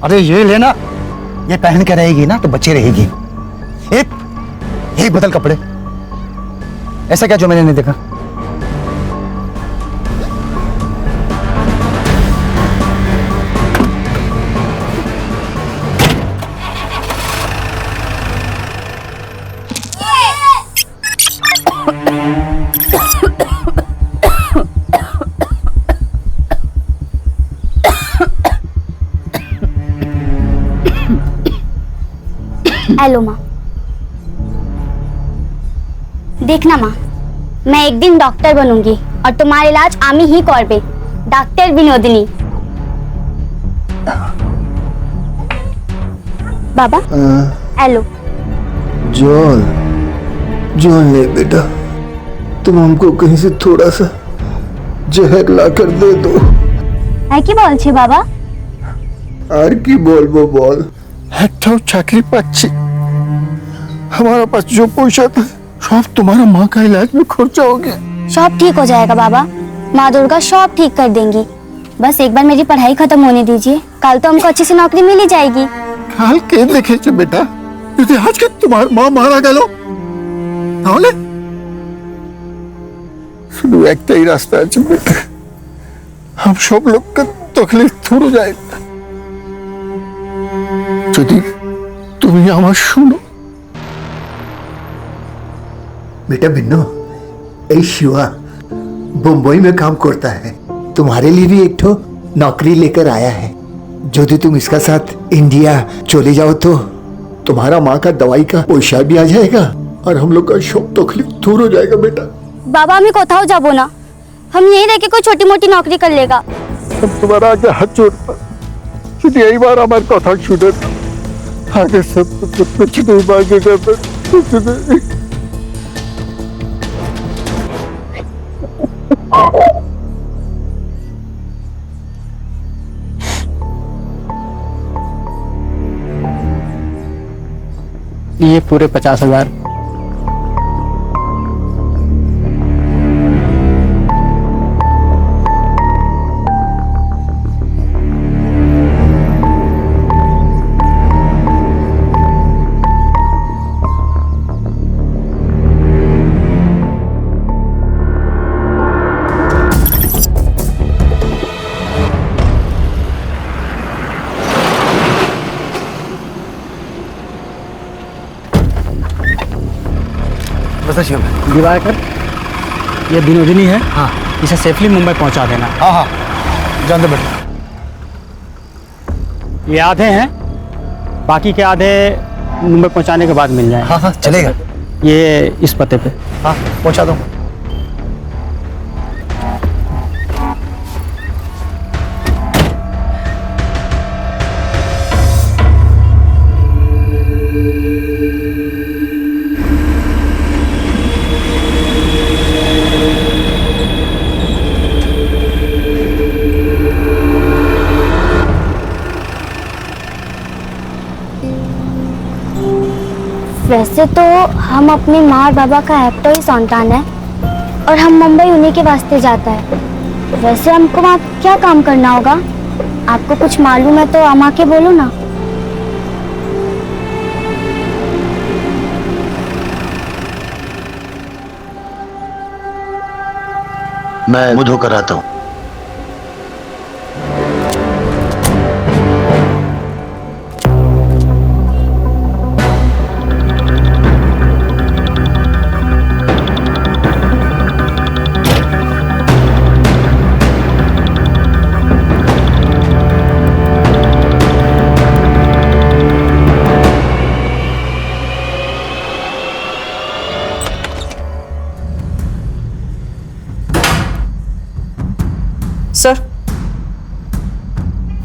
S18: अरे ये लेना, ये पहन के रहेगी ना तो बच्चे रहेगी। एक बदल कपड़े। ऐसा क्या जो मैंने नहीं देखा?
S19: हेलो माँ, देखना माँ, मैं एक दिन डॉक्टर बनूंगी और तुम्हारा इलाज आमी ही करबे, डॉक्टर विनोदिनी। बाबा हेलो।
S20: जॉन, जॉन ले बेटा, तुम हमको कहीं से थोड़ा सा जहर ला कर दे दो।
S19: है की बोल छे बाबा?
S20: আর কি বলবো বল, একটাও চাকরি পাচ্ছি, हमारा पास जो पैसा था सब तुम्हारा माँ का इलाज में खर्चा हो गया।
S19: सब ठीक हो जाएगा बाबा, माँ दुर्गा सब ठीक कर देंगी। बस एक बार मेरी पढ़ाई खत्म होने दीजिए, कल तो हमको अच्छी सी नौकरी मिल ही जाएगी।
S20: हाल के देखे छे बेटा যদি আজকে তোমার মা মারা গেল তাহলে শুধু একটাই রাস্তা আছে বেটা हम सब लोग का तकलीफ थोड़ा जाए যদি তুমি আমার শুনো
S21: बेटा बिन्नो ए शिवा मुंबई में काम करता है तुम्हारे लिए भी एक ठो नौकरी लेकर आया है यदि तुम इसका साथ इंडिया चले जाओ तो तुम्हारा माँ का दवाई का पैसा भी आ जाएगा और हम लोग का सब तकलीफ दूर हो जाएगा बेटा
S19: बाबा हमें कोথাও যাবো না हम यहीं रह के कोई छोटी मोटी नौकरी कर लेगा
S20: हम तुम्हारा आगे हाथ जोड़ता शुद्ध यही बार हमारे कथा छूटे आगे सब कुछ नहीं मांगेगा
S12: ये पूरे 50,000। दिवाकर ये विनोदिनी है, हाँ इसे सेफली मुंबई पहुंचा देना। हाँ हाँ जानते बेटा। ये आधे हैं, बाकी के आधे मुंबई पहुंचाने के बाद मिल जाए। हाँ हाँ चलेगा। ये इस पते पे। हाँ पहुंचा दो।
S19: वैसे तो हम अपनी माँ और बाबा का एकटो ही संतान है और हम मुंबई उन्हीं के वास्ते जाता है। वैसे हमको वहाँ क्या काम करना होगा? आपको कुछ मालूम है तो अम्मा के बोलो ना।
S21: मैं मुंह धोकर आता हूँ।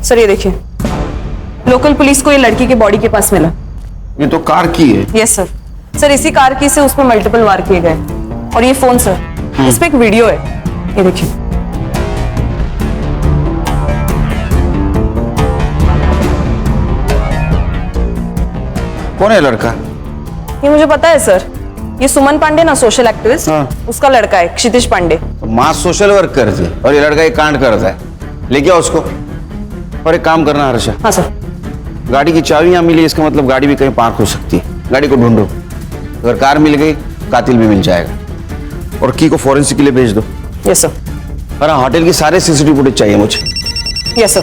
S8: सर ये देखिए, लोकल पुलिस को ये लड़की के बॉडी के पास मिला।
S3: ये तो कार की है।
S8: Yes sir. सर इसी कार की से उसमें मल्टीपल वार किए गए और ये फोन सर, इस पे एक वीडियो है, ये देखिए।
S3: कौन है लड़का?
S8: ये मुझे पता है सर, ये सुमन पांडे ना सोशल एक्टिविस्ट, उसका लड़का है क्षितिज पांडे।
S3: तो माँ सोशल वर्क करती है और ये लड़का ये कांड करता है। लेके आओ उसको। और एक काम करना हर्षा।
S8: हाँ सर।
S3: गाड़ी की चाबी यहाँ मिली, इसका मतलब गाड़ी भी कहीं पार्क हो सकती है। गाड़ी को ढूंढो, अगर कार मिल गई कातिल भी मिल जाएगा। और की को फॉरेंसिक के लिए भेज दो।
S8: Yes sir.
S3: और होटल की सारे सीसीटीवी फुटेज चाहिए मुझे।
S8: Yes sir.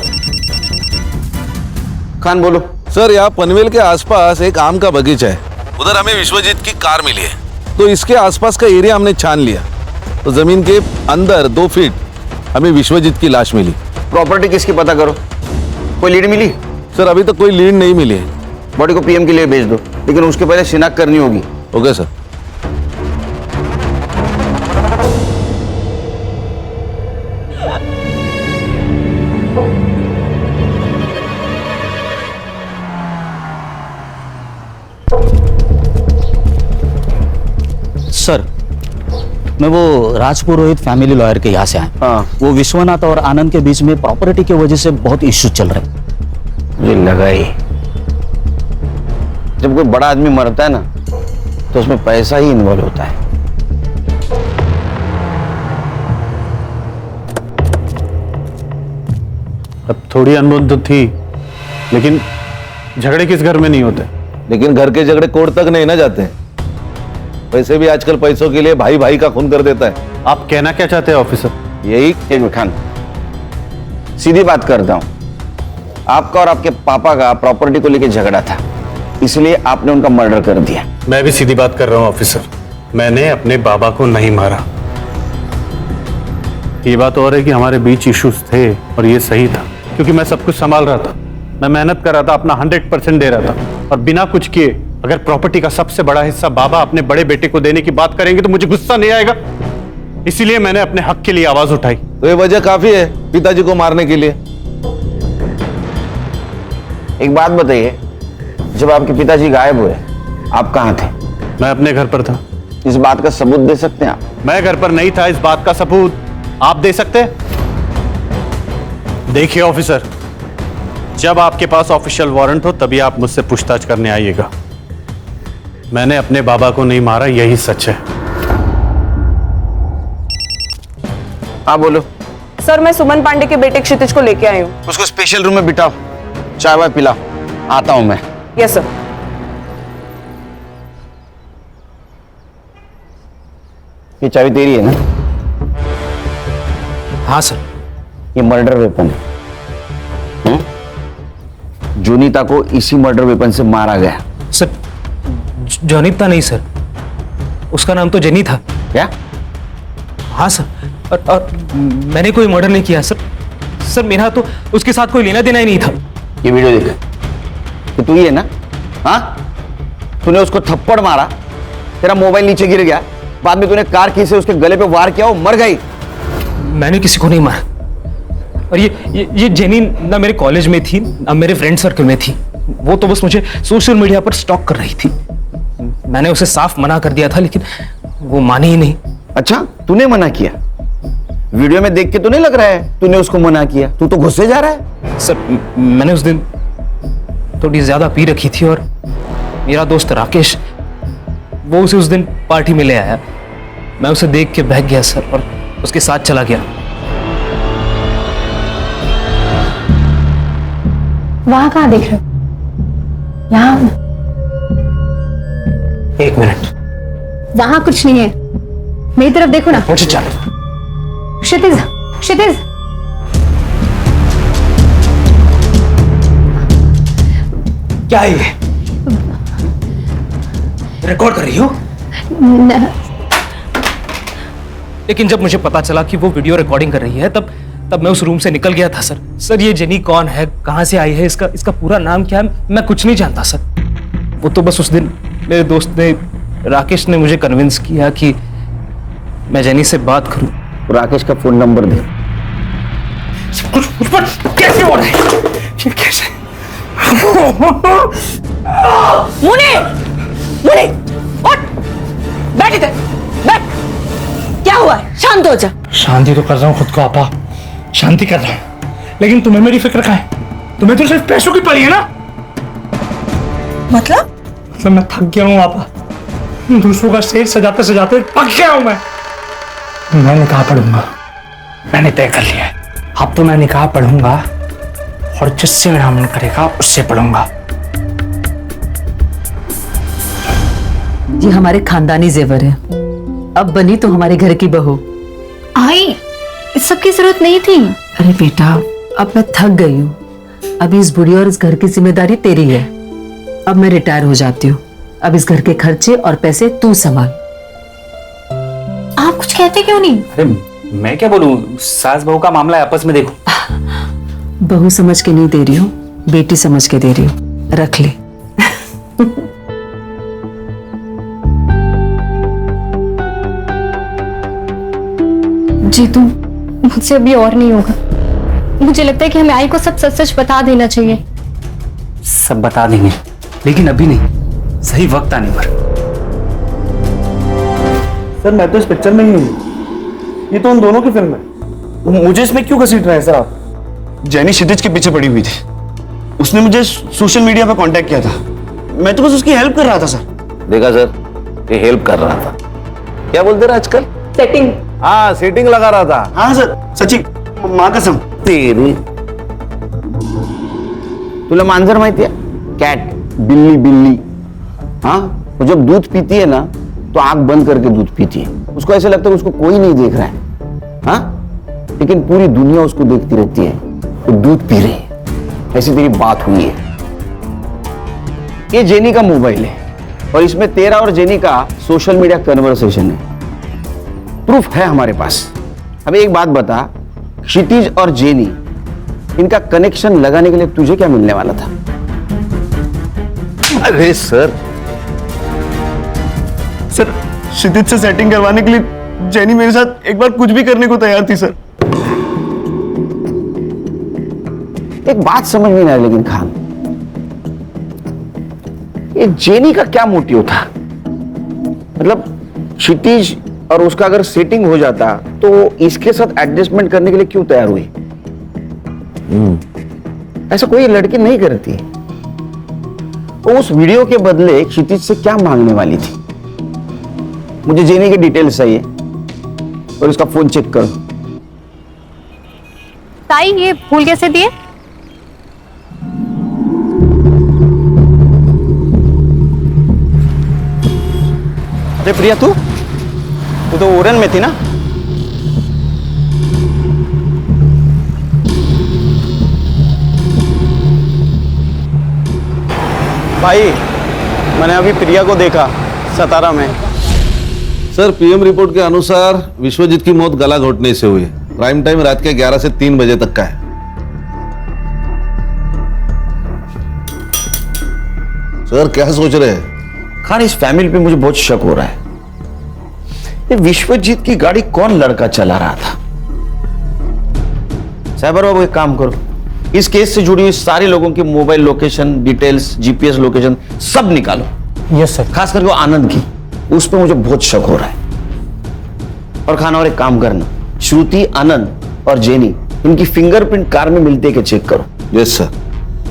S3: खान बोलो।
S4: सर यहाँ पनवेल के आसपास एक आम का बगीचा है, उधर हमें विश्वजीत की कार मिली है, तो इसके आसपास का एरिया हमने छान लिया, तो जमीन के अंदर 2 फीट हमें विश्वजीत की लाश मिली।
S3: प्रॉपर्टी किसकी पता करो, कोई लीड मिली?
S4: सर अभी तक कोई लीड नहीं मिली है।
S3: बॉडी को पीएम के लिए भेज दो, लेकिन उसके पहले शिनाख्त करनी होगी।
S4: Okay sir.
S22: सर मैं वो राजपुरोहित फैमिली लॉयर के यहाँ से आया। हाँ। वो विश्वनाथ और आनंद के बीच में प्रॉपर्टी की वजह से बहुत इश्यू चल रहे।
S3: मुझे लगा ही, जब कोई बड़ा आदमी मरता है ना तो उसमें पैसा ही इन्वॉल्व होता है।
S5: अब थोड़ी अनबन तो थी, लेकिन झगड़े किस घर में नहीं होते?
S4: लेकिन घर के झगड़े कोर्ट तक नहीं ना जाते। वैसे भी आजकल पैसों के लिए भाई भाई का खून कर देता है।
S5: आप कहना क्या चाहते हैं ऑफिसर?
S3: यही एक खान सीधी बात करता हूं, आपका और आपके पापा का प्रॉपर्टी को लेकर झगड़ा था, इसलिए आपने उनका मर्डर कर दिया।
S5: मैं भी सीधी बात कर रहा हूं ऑफिसर, मैंने अपने बाबा को नहीं मारा। ये बात और है कि हमारे बीच इश्यूज थे और ये सही था, क्योंकि मैं सब कुछ संभाल रहा था, मैं मेहनत कर रहा था, अपना 100% दे रहा था, और बिना कुछ किए अगर प्रॉपर्टी का सबसे बड़ा हिस्सा बाबा अपने बड़े बेटे को देने की बात करेंगे तो मुझे गुस्सा नहीं आएगा। इसीलिए मैंने अपने हक के लिए आवाज उठाई।
S4: तो ये वजह काफी है पिताजी को मारने के लिए।
S3: एक बात बताइए, जब आपके पिताजी गायब हुए आप कहां थे?
S5: मैं अपने घर पर था।
S3: इस बात का सबूत दे सकते हैं आप?
S5: मैं घर पर नहीं था, इस बात का सबूत आप दे सकते हैं? देखिए ऑफिसर, जब आपके पास ऑफिशियल वारंट हो तभी आप मुझसे पूछताछ करने आइएगा। मैंने अपने बाबा को नहीं मारा, यही सच है।
S3: हाँ बोलो।
S8: सर मैं सुमन पांडे के बेटे क्षितिज को लेके आई हूँ।
S3: उसको स्पेशल रूम में बिठाओ, चाय वाय पिलाओ, आता हूं मैं।
S8: Yes sir.
S3: ये चाबी तेरी है ना?
S22: हाँ सर।
S3: ये मर्डर वेपन है। जोनीता को इसी मर्डर वेपन से मारा गया।
S22: सर जोनीता नहीं सर, उसका नाम तो जेनी था।
S3: क्या?
S22: हाँ सर, और मैंने कोई मर्डर नहीं किया सर। सर मेरा तो उसके साथ कोई लेना देना ही नहीं था।
S3: ये वीडियो देख, तो तू ही है ना? हाँ, तूने उसको थप्पड़ मारा, तेरा मोबाइल नीचे गिर गया, बाद में तूने कार की से उसके गले पे वार किया, वो मर गई।
S22: मैंने किसी को नहीं मारा। और ये जेनी ना मेरे कॉलेज में थी ना मेरे फ्रेंड सर्कल में थी। वो तो बस मुझे सोशल मीडिया पर स्टॉक कर रही थी। मैंने उसे साफ मना कर दिया था, लेकिन वो मानी ही नहीं।
S3: अच्छा, तूने मना किया? वीडियो में देख के तो नहीं लग रहा है तूने उसको मना किया। तू तो गुस्से जा रहा है।
S22: सर मैंने उस दिन थोड़ी ज्यादा पी रखी थी और मेरा दोस्त राकेश वो उसे उस दिन पार्टी में ले आया। मैं उसे देख के बहक गया सर और उसके साथ चला गया।
S1: वहां कहाँ देख रहे हो? यहाँ।
S22: एक मिनट।
S1: वहां कुछ नहीं है, मेरी तरफ देखो ना।
S22: मुझे चल।
S1: क्षितिज, क्षितिज।
S22: क्या है ये? रिकॉर्ड कर रही हो? लेकिन जब मुझे पता चला कि वो वीडियो रिकॉर्डिंग कर रही है तब मैं उस रूम से निकल गया था सर। सर ये जेनी कौन है, कहां से आई है, इसका पूरा नाम क्या है, मैं कुछ नहीं जानता सर। वो तो बस उस दिन मेरे दोस्त ने राकेश ने मुझे कन्विंस किया कि मैं जेनी से बात करूं।
S3: राकेश का फोन नंबर दे।
S22: कैसे हो रहा है? कैसे?
S8: मुनी, मुनी, उठ, बैठ इधर, बैठ। क्या हुआ है? शांत हो जा।
S12: शांति तो कर रहा हूँ खुद को आपा, शांति कर रहा हूँ, लेकिन तुम्हें मेरी फिक्र कहाँ है? तुम्हें तो सिर्फ पैसों की पड़ी है ना?
S8: मतलब
S12: मैं थक गया हूँ आपा, दूसरों का स्टेज सजाते सजाते थक गया हूँ मैं। मैं निकाह पढ़ूंगा, मैंने तय कर लिया है। अब तो मैं निकाह पढ़ूंगा और जिससे मेरा मन करेगा उससे पढ़ूंगा।
S2: ये हमारे खानदानी जेवर है, अब बनी तो हमारे घर की बहू।
S1: आई, इस सब की जरूरत नहीं थी।
S2: अरे बेटा, अब मैं थक गई हूँ। अभी इस बुढ़ी और इस घर की जिम्मेदारी तेरी है। अब मैं रिटायर हो जाती हूँ। अब इस घर के खर्चे और पैसे तू संभाल।
S1: आप कुछ कहते क्यों नहीं?
S22: अरे मैं क्या बोलूं, सास बहू का मामला है, आपस में देखो।
S2: बहू समझ के नहीं दे रही हूँ, बेटी समझ के दे रही हूँ, रख ले।
S1: जीतू, मुझसे अभी और नहीं होगा। मुझे लगता है कि हमें आई को सब सच सच बता देना चाहिए।
S22: सब बता देंगे, लेकिन अभी नहीं, सही वक्त आने पर।
S9: सर मैं तो इस पिक्चर में ही हूँ, ये तो उन दोनों की फिल्म है, मुझे इसमें क्यों घसीट रहे हैं सर आप?
S3: जेनी क्षितिज के पीछे पड़ी हुई थी, उसने मुझे सोशल मीडिया पर कांटेक्ट किया था, मैं तो बस उसकी हेल्प कर रहा था सर। देखा सर, ये हेल्प कर रहा था। क्या बोलते रहे आजकल?
S8: सेटिंग।
S4: हाँ, सेटिंग लगा रहा था।
S3: हाँ सर, सच्ची माँ कसम। तेरी तुला मांजर माहिती आहे? कैट, बिल्ली बिल्ली। हाँ, वो जब दूध पीती है ना तो आंख बंद करके दूध पीती है। उसको ऐसा लगता है उसको कोई नहीं देख रहा है। हाँ, लेकिन पूरी दुनिया उसको देखती रहती है तो दूध पी रही है। ऐसी तेरी बात हुई है। ये जेनी का मोबाइल है और इसमें तेरा और जेनी का सोशल मीडिया कन्वर्सेशन है। प्रूफ है हमारे पास। अब एक बात बता, क्षितिज और जेनी, इनका कनेक्शन लगाने के लिए तुझे क्या मिलने वाला था?
S4: अरे सर
S9: क्षितिज से सेटिंग करवाने के लिए जेनी मेरे साथ एक बार कुछ भी करने को तैयार थी सर।
S3: एक बात समझ में नहीं आ रही लेकिन खान, ये जेनी का क्या मोटिव था? मतलब क्षितिज और उसका अगर सेटिंग हो जाता तो इसके साथ एडजस्टमेंट करने के लिए क्यों तैयार हुई? ऐसा कोई लड़की नहीं करती। वो उस वीडियो के बदले क्षितिज से क्या मांगने वाली थी? मुझे जेनी की डिटेल्स चाहिए और उसका फोन चेक करो।
S1: ताई, ये फूल कैसे दिए?
S3: अरे प्रिया, तू तो ओरन में थी ना?
S5: भाई, मैंने अभी प्रिया को देखा सतारा में।
S4: सर, पीएम रिपोर्ट के अनुसार विश्वजीत की मौत गला घोटने से हुई है। प्राइम टाइम रात के 11 से 3 बजे तक का है। सर, क्या सोच रहे हैं?
S3: खान, इस फैमिली पे मुझे बहुत शक हो रहा है। ये विश्वजीत की गाड़ी कौन लड़का चला रहा था? साइबर बाबू, एक काम करो, इस केस से जुड़ी हुई सारे लोगों की mobile location details, GPS location सब निकालो।
S12: Yes sir.
S3: खास करके वो आनंद की, उस पर मुझे बहुत शक हो रहा है। और खाना, और एक काम करना, श्रुति, आनंद और जेनी, इनकी फिंगरप्रिंट कार में मिलते हैं कि चेक करो।
S4: Yes sir.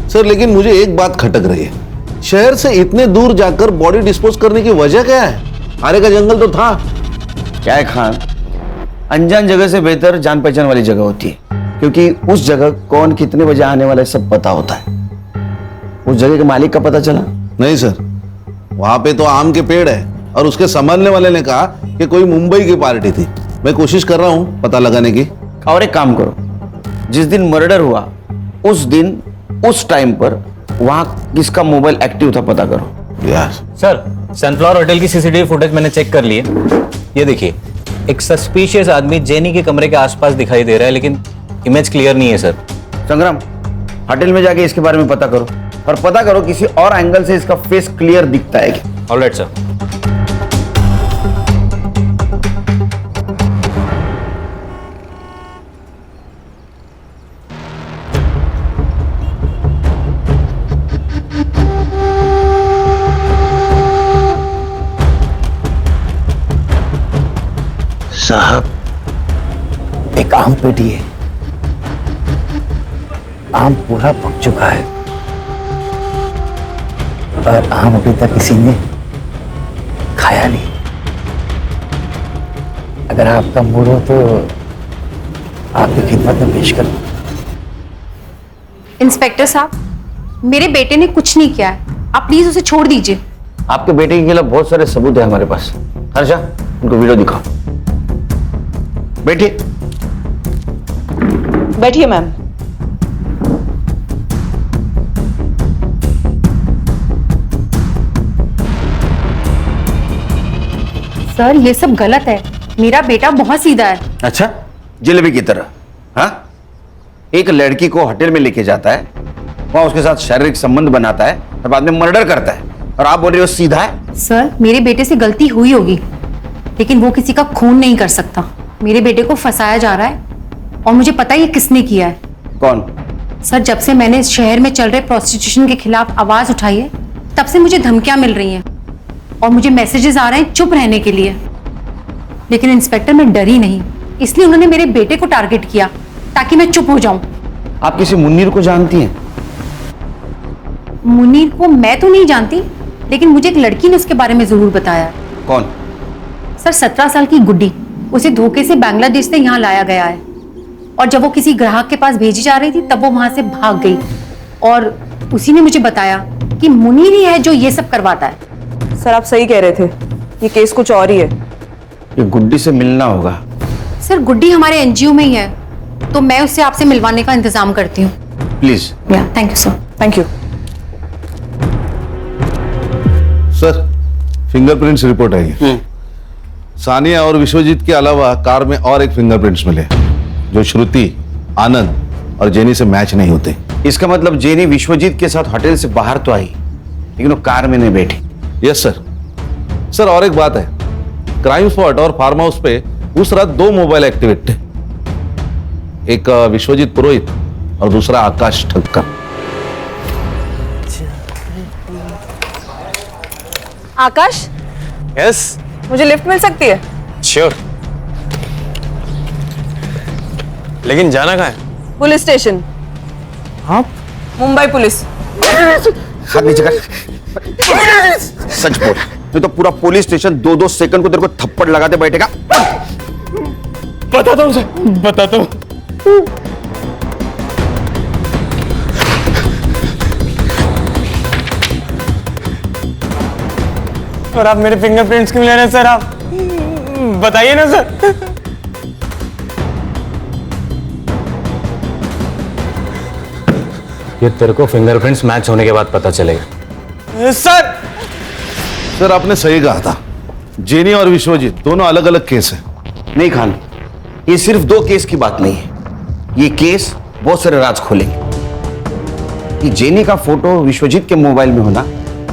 S4: सर, लेकिन मुझे एक बात खटक रही है। शहर से इतने दूर जाकर बॉडी डिस्पोज करने की वजह क्या है? आरे का जंगल तो था।
S3: क्या है खान, अनजान जगह से बेहतर जान पहचान वाली जगह होती है, क्योंकि उस जगह कौन कितने बजे आने वाला है सब पता होता है। उस जगह के मालिक का पता चला?
S4: नहीं सर, वहां पे तो आम के पेड़ है और उसके संभालने वाले ने कहा कि कोई मुंबई की पार्टी थी। मैं कोशिश कर रहा हूं पता लगाने की।
S3: और एक काम करो, जिस दिन मर्डर हुआ उस दिन उस टाइम पर वहां किसका मोबाइल एक्टिव था पता करो।
S4: यस
S10: सर, सनफ्लावर होटल की सीसीटीवी फुटेज मैंने चेक कर ली है। ये देखिए, एक सस्पिशियस आदमी जेनी के कमरे के आसपास दिखाई दे रहा है, लेकिन इमेज क्लियर नहीं है सर।
S3: संग्राम, होटल में जाके इसके बारे में पता करो और पता करो किसी और एंगल से इसका फेस क्लियर दिखता है क्या।
S10: Alright sir.
S21: साहब, एक आम पेटी है। आम पूरा पक चुका है और आम अभी तक किसी ने खाया नहीं। अगर आपका मूड हो तो आपकी खिदमत में पेश करूं।
S1: इंस्पेक्टर साहब, मेरे बेटे ने कुछ नहीं किया है, आप प्लीज उसे छोड़ दीजिए।
S3: आपके बेटे के खिलाफ बहुत सारे सबूत है हमारे पास। हर्षा, उनको वीडियो दिखाओ। बैठिए।
S8: बैठिए मैम।
S1: सर, ये सब गलत है। मेरा बेटा बहुत सीधा है।
S3: अच्छा, जलेबी की तरह? हाँ, एक लड़की को होटल में लेके जाता है, वहां उसके साथ शारीरिक संबंध बनाता है और बाद में मर्डर करता है, और आप बोल रहे हो सीधा है?
S1: सर, मेरे बेटे से गलती हुई होगी, लेकिन वो किसी का खून नहीं कर सकता। मेरे बेटे को फंसाया जा रहा है और मुझे पता है ये किसने किया है।
S3: कौन?
S1: सर, जब से मैंने इस शहर में चल रहे प्रोस्टिट्यूशन के खिलाफ आवाज उठाई है, तब से मुझे धमकियां मिल रही हैं और मुझे मैसेजेस आ रहे हैं चुप रहने के लिए। लेकिन इंस्पेक्टर, मैं डरी नहीं, इसलिए उन्होंने मेरे बेटे को टारगेट किया ताकि मैं चुप हो जाऊं।
S3: आप किसी मुन्नीर को जानती हैं?
S1: मुनीर को मैं तो नहीं जानती, लेकिन मुझे एक लड़की ने उसके बारे में जरूर बताया।
S3: कौन?
S1: सर, 17 साल की गुड्डी। उसे धोखे से बांग्लादेश से यहाँ लाया गया है और जब वो किसी ग्राहक के पास भेजी जा रही थी तब वो वहां से भाग गई और उसी ने मुझे बताया कि मुनीर ही है जो ये सब करवाता है।
S8: सर आप सही कह रहे थे, ये केस कुछ और ही है।
S3: ये गुड्डी से मिलना होगा।
S1: सर गुड्डी हमारे एनजीओ में ही है, तो मैं उससे आपसे मिलवाने का इंतजाम करती हूँ।
S3: प्लीज।
S1: या thank you sir.
S8: Thank you
S4: sir, fingerprints report आई। सानिया और विश्वजीत के अलावा कार में और एक फिंगरप्रिंट्स मिले जो श्रुति, आनंद और जेनी से मैच नहीं होते।
S3: इसका मतलब जेनी विश्वजीत के साथ होटल से बाहर तो आई, लेकिन वो कार में नहीं बैठी।
S4: Yes sir. सर और एक बात है, क्राइम स्पॉट और फार्म हाउस पे उस रात 2 मोबाइल एक्टिवेट थे, एक विश्वजीत पुरोहित और दूसरा आकाश ठक्कर।
S8: आकाश,
S22: यस
S8: मुझे लिफ्ट मिल सकती है?
S22: श्योर, लेकिन जाना कहाँ है?
S8: Police station.
S22: हाँ?
S8: मुंबई पुलिस।
S3: हाथ नीचे कर। सच बोल, नहीं तो पूरा पुलिस स्टेशन 2-2 सेकंड को तेरे को थप्पड़ लगाते बैठेगा।
S22: बताता हूँ सर, बताता हूँ। और आप मेरे फिंगरप्रिंट्स क्यों ले रहे हैं सर? आप बताइए ना सर।
S10: ये तेरे को फिंगरप्रिंट्स मैच होने के बाद पता चलेगा।
S22: सर
S4: सर आपने सही कहा था, जेनी और विश्वजीत दोनों अलग अलग केस है।
S3: नहीं खान, ये सिर्फ 2 केस की बात नहीं है, ये केस बहुत सारे राज खोलेंगे। कि जेनी का फोटो विश्वजीत के मोबाइल में होना,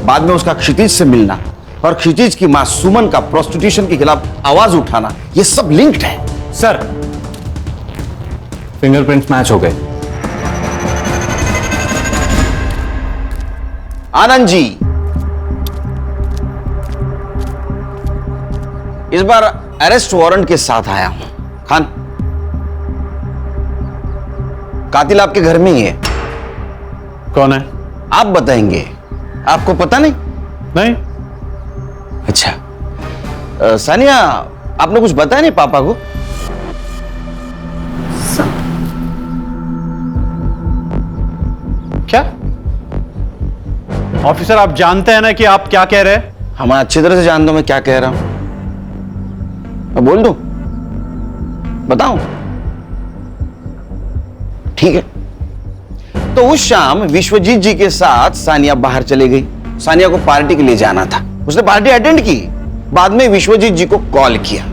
S3: बाद में उसका क्षितिज से मिलना और क्षितिज की मां सुमन का प्रोस्टिट्यूशन के खिलाफ आवाज उठाना, ये सब लिंक्ड है।
S22: सर
S10: फिंगरप्रिंट्स मैच हो गए।
S3: आनंद जी, इस बार अरेस्ट वारंट के साथ आया हूं। खान, कातिल आपके घर में ही है।
S5: कौन है?
S3: आप बताएंगे, आपको पता नहीं?
S5: नहीं।
S3: अच्छा, सानिया आपने कुछ बताया नहीं पापा को?
S5: क्या ऑफिसर, आप जानते हैं ना कि आप क्या कह रहे हैं?
S3: हम अच्छी तरह से जानता हूं मैं क्या कह रहा हूं। मैं बोल दूं? बताऊं? ठीक है। तो उस शाम विश्वजीत जी के साथ सानिया बाहर चली गई। सानिया को पार्टी के लिए जाना था, उसने पार्टी अटेंड की, बाद में विश्वजीत जी को कॉल किया।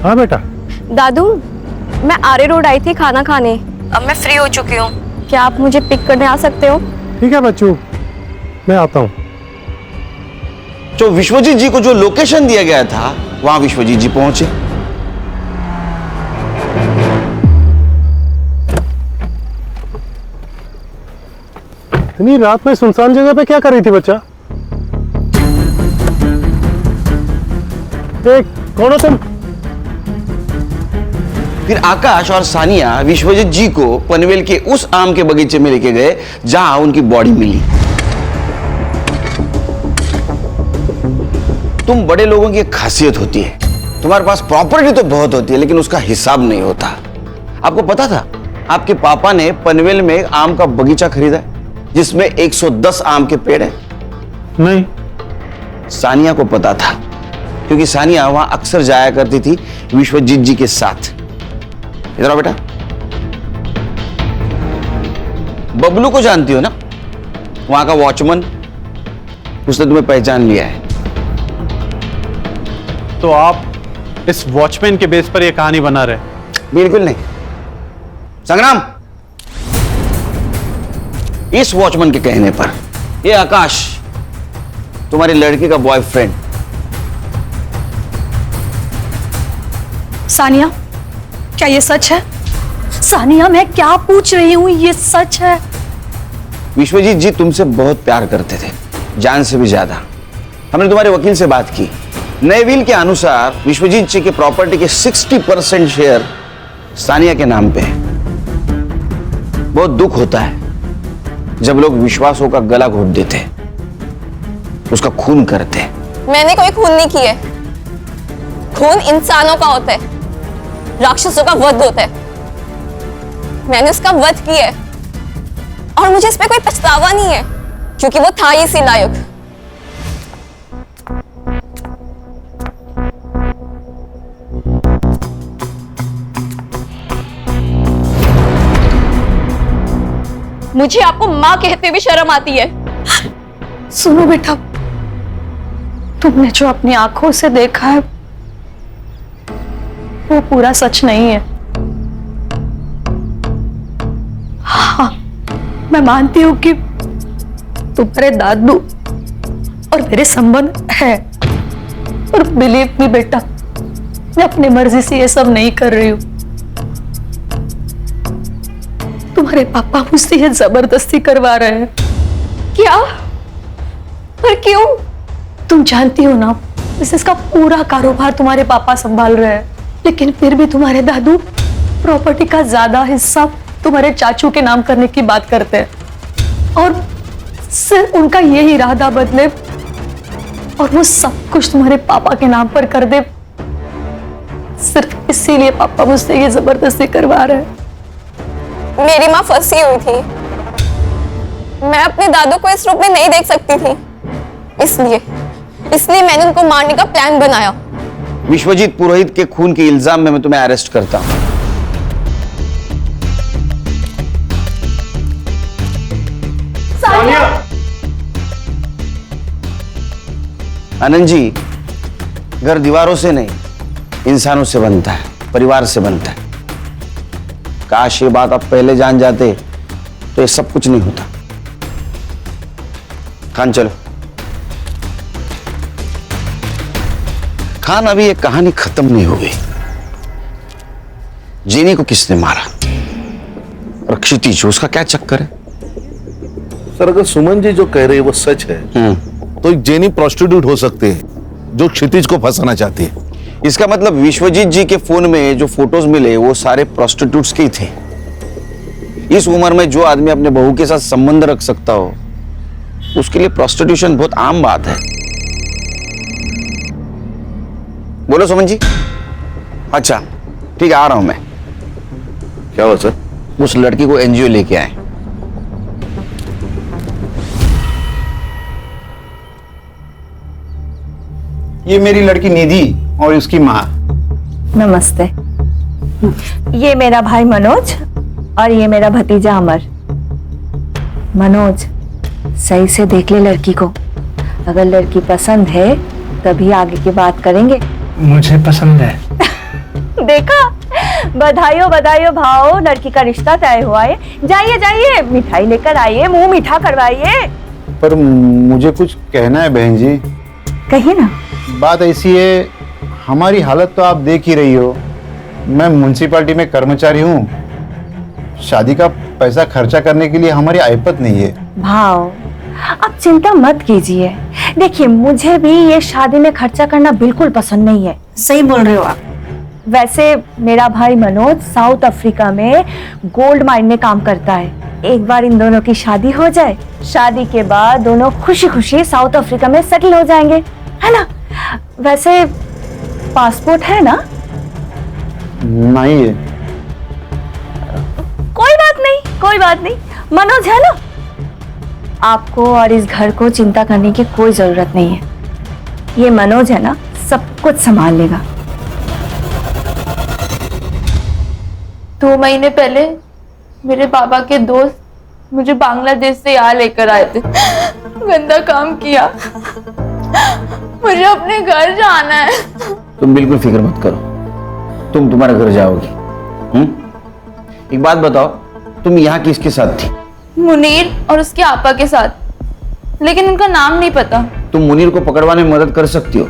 S7: हाँ बेटा।
S6: दादू, मैं आरे रोड आई थी खाना खाने, अब मैं फ्री हो चुकी हूँ, क्या आप मुझे पिक करने आ सकते हो?
S7: ठीक है बच्चों, मैं आता हूँ।
S3: तो विश्वजीत जी को जो लोकेशन दिया गया था वहां विश्वजीत जी पहुंचे।
S7: इतनी रात में सुनसान जगह पे क्या कर रही थी बच्चा? कौन हो तुम?
S3: फिर आकाश और सानिया विश्वजीत जी को पनवेल के उस आम के बगीचे में लेके गए जहां उनकी बॉडी मिली। तुम बड़े लोगों की एक खासियत होती है, तुम्हारे पास प्रॉपर्टी तो बहुत होती है लेकिन उसका हिसाब नहीं होता। आपको पता था आपके पापा ने पनवेल में एक आम का बगीचा खरीदा जिसमें 110 आम के पेड़ हैं?
S5: नहीं।
S3: सानिया को पता था क्योंकि सानिया वहां अक्सर जाया करती थी विश्वजीत जी के साथ। इधर आओ बेटा। बबलू को जानती हो ना, वहां का वॉचमैन, उसने तुम्हें पहचान लिया है।
S5: तो आप इस वॉचमैन के बेस पर यह कहानी बना रहे?
S3: बिल्कुल नहीं संग्राम, इस वॉचमैन के कहने पर ये आकाश तुम्हारी लड़की का बॉयफ्रेंड।
S11: सानिया, क्या ये सच है? सानिया, मैं क्या पूछ रही हूँ, ये सच है?
S3: विश्वजीत जी तुमसे बहुत प्यार करते थे, जान से भी ज्यादा। हमने तुम्हारे वकील से बात की, नए विल के अनुसार विश्वजीत जी के प्रॉपर्टी के 60% शेयर सानिया के नाम पे है। बहुत दुख होता है जब लोग विश्वासों का गला घोट देते, उसका खून करते।
S6: मैंने कोई खून नहीं किए। खून इंसानों का होता है, राक्षसों का वध होता है। मैंने उसका वध किया है और मुझे इस पे कोई पछतावा नहीं है, क्योंकि वो था ही इसी लायक। मुझे आपको माँ कहते हुए शर्म आती है।
S11: सुनो बेटा, तुमने जो अपनी आंखों से देखा है वो पूरा सच नहीं है। हाँ, मैं मानती हूं कि तुम्हारे दादू और मेरे संबंध है, और बिलीव मी बेटा, मैं अपनी मर्जी से ये सब नहीं कर रही हूं। तुम्हारे पापा मुझसे ये जबरदस्ती करवा रहे हैं।
S6: क्या? पर क्यों?
S11: तुम जानती हो ना, बिजनेस का पूरा कारोबार तुम्हारे पापा संभाल रहे हैं, लेकिन फिर भी तुम्हारे दादू प्रॉपर्टी का ज्यादा हिस्सा तुम्हारे चाचू के नाम करने की बात करते हैं, और सिर्फ उनका यही इरादा बदले और वो सब कुछ तुम्हारे पापा के नाम पर कर दे, सिर्फ इसीलिए पापा मुझसे ये जबरदस्ती करवा रहे हैं।
S6: मेरी माँ फंसी हुई थी, मैं अपने दादू को इस रूप में नहीं देख सकती थी, इसलिए मैंने उनको मारने का प्लान बनाया।
S3: विश्वजीत पुरोहित के खून के इल्जाम में मैं तुम्हें अरेस्ट करता हूं। आनंद जी, घर दीवारों से नहीं, इंसानों से बनता है, परिवार से बनता है। काश ये बात आप पहले जान जाते तो ये सब कुछ नहीं होता। खान चलो। खान, अभी ये कहानी खत्म नहीं हो गई। जेनी को किसने मारा और क्षितिज, उसका क्या चक्कर है?
S4: सर, अगर सुमन जी जो कह रहे हैं वो सच है तो एक जेनी प्रोस्टिट्यूट हो सकती है जो क्षितिज को फंसाना चाहती है।
S3: इसका मतलब विश्वजीत जी के फोन में जो फोटोज मिले वो सारे प्रोस्टिट्यूट्स के ही थे। इस उम्र में जो आदमी अपने बहू के साथ संबंध रख सकता हो, उसके लिए प्रोस्टिट्यूशन बहुत आम बात है। बोलो सुमन जी। अच्छा ठीक है, आ रहा हूं मैं।
S4: क्या हुआ सर?
S3: उस लड़की को एनजीओ लेके आए।
S15: ये मेरी लड़की निधि और इसकी माँ।
S13: नमस्ते। ये मेरा भाई मनोज और ये मेरा भतीजा अमर। मनोज, सही से देख ले लड़की को, अगर लड़की पसंद है तभी आगे की बात करेंगे।
S12: मुझे पसंद है।
S13: देखा, बधाइयों बधाइयों भाव, लड़की का रिश्ता तय हुआ है। जाइए जाइए, मिठाई लेकर आइए, मुंह मीठा करवाइए।
S15: पर मुझे कुछ कहना है बहन जी।
S13: कहिए ना।
S15: बात ऐसी है, हमारी हालत तो आप देख ही रही हो। मैं म्युनिसिपैलिटी में कर्मचारी हूँ, शादी का पैसा खर्चा करने के लिए हमारी आयपत नहीं है।
S13: भाव, आप चिंता मत कीजिए। देखिए, मुझे भी ये शादी में खर्चा करना बिल्कुल पसंद नहीं है। सही बोल रहे हो आप। वैसे मेरा भाई मनोज साउथ अफ्रीका में गोल्ड माइन में काम करता है। एक बार इन दोनों की शादी हो जाए, शादी के बाद दोनों खुशी खुशी साउथ अफ्रीका में सेटल हो जाएंगे, है ना? वैसे पासपोर्ट है ना?
S15: नहीं है।
S13: कोई बात नहीं, कोई बात नहीं। मनोज है ना? आपको और इस घर को चिंता करने की कोई जरूरत नहीं है। ये मनोज है ना, सब कुछ संभाल लेगा।
S6: 2 महीने पहले मेरे बाबा के दोस्त मुझे बांग्लादेश से यहाँ लेकर आए थे। गंदा काम किया। मुझे अपने घर जाना है।
S3: तुम बिल्कुल फिक्र मत करो, तुम तुम्हारे घर जाओगी। एक बात बताओ, तुम यहाँ किसके साथ थी?
S6: मुनीर और उसके आपा के साथ, लेकिन उनका नाम नहीं पता।
S3: तुम मुनीर को पकड़वाने में मदद कर सकती हो?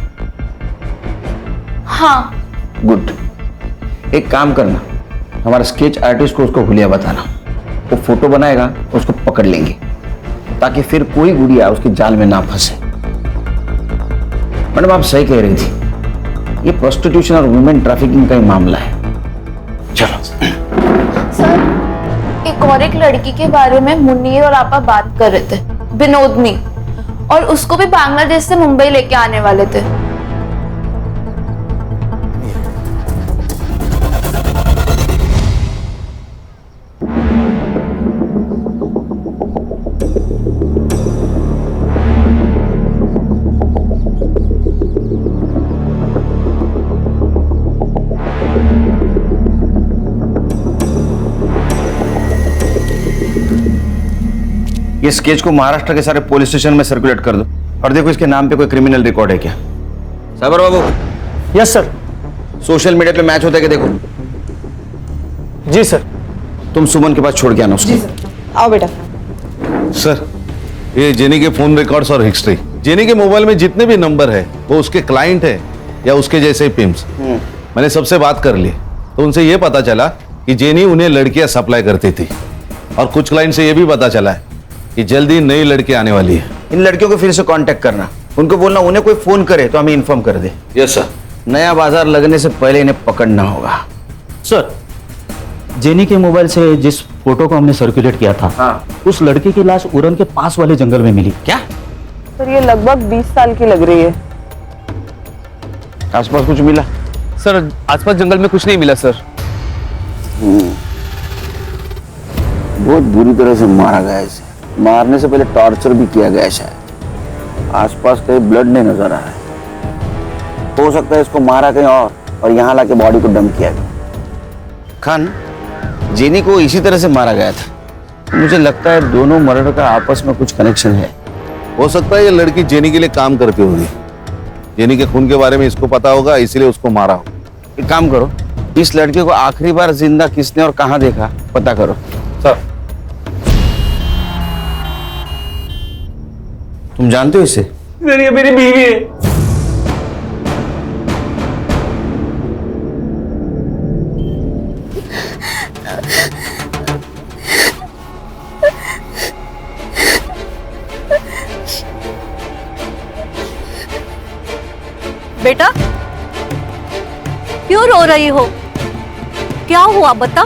S6: हाँ।
S3: गुड। एक काम करना, हमारा स्केच आर्टिस्ट को उसको हुलिया बताना, वो फोटो बनाएगा, उसको पकड़ लेंगे, ताकि फिर कोई गुड़िया उसके जाल में ना फंसे। मैडम, आप सही कह रही थी, ये प्रोस्टिट्यूशन और वुमेन ट्रैफिकिंग का ही मामला है। चलो।
S6: सर, एक और एक लड़की के बारे में मुनीर और आपा बात कर रहे थे, विनोदनी, और उसको भी बांग्लादेश से मुंबई लेके आने वाले थे।
S3: ये स्केच को महाराष्ट्र के सारे पुलिस स्टेशन में सर्कुलेट कर दो और देखो इसके नाम पे कोई क्रिमिनल रिकॉर्ड है क्या। साबर बाबू।
S22: Yes sir.
S3: सोशल मीडिया पे मैच होता है क्या देखो।
S22: जी सर।
S3: तुम सुमन के पास छोड़ के आना उसको।
S8: आओ बेटा।
S4: सर, ये जेनी के फोन रिकॉर्ड्स और हिस्ट्री, जेनी के मोबाइल में जितने भी नंबर है वो उसके क्लाइंट है या उसके जैसे पिम्स। मैंने सबसे बात कर ली तो उनसे ये पता चला कि जेनी उन्हें लड़कियां सप्लाई करती थी और कुछ क्लाइंट से ये भी पता चला है कि जल्दी नई लड़की आने वाली है।
S3: इन लड़कियों को फिर से कांटेक्ट करना, उनको बोलना उन्हें कोई फोन करे तो हमें इन्फॉर्म कर दे।
S4: Yes sir.
S3: नया बाजार लगने से पहले इन्हें पकड़ना होगा।
S14: सर, जेनी के मोबाइल से जिस फोटो को हमने सर्कुलेट किया था, उस लड़की की लाश उरन के पास वाले जंगल में मिली।
S3: क्या?
S8: सर ये लगभग 20 साल की लग रही है।
S3: आसपास कुछ मिला?
S22: सर आसपास जंगल में कुछ नहीं मिला सर।
S3: बहुत बुरी तरह से मारा गया इसे, मारने से पहले टॉर्चर भी किया गया शायद। आसपास कहीं ब्लड नहीं नजर आ रहा है, हो सकता है इसको मारा कहीं और यहाँ लाके बॉडी को डंप किया गया। खान, जेनी को इसी तरह से मारा गया था। मुझे लगता है दोनों मर्डर का आपस में कुछ कनेक्शन है।
S4: हो सकता है ये लड़की जेनी के लिए काम करती होगी, जेनी के खून के बारे में इसको पता होगा इसीलिए उसको मारा हो।
S3: एक काम करो, इस लड़के को आखिरी बार जिंदा किसने और कहां देखा पता करो।
S22: सर।
S3: तुम जानते हो इसे?
S22: सर ये मेरी बीवी है।
S16: बेटा क्यों रो रही हो? क्या हुआ बता?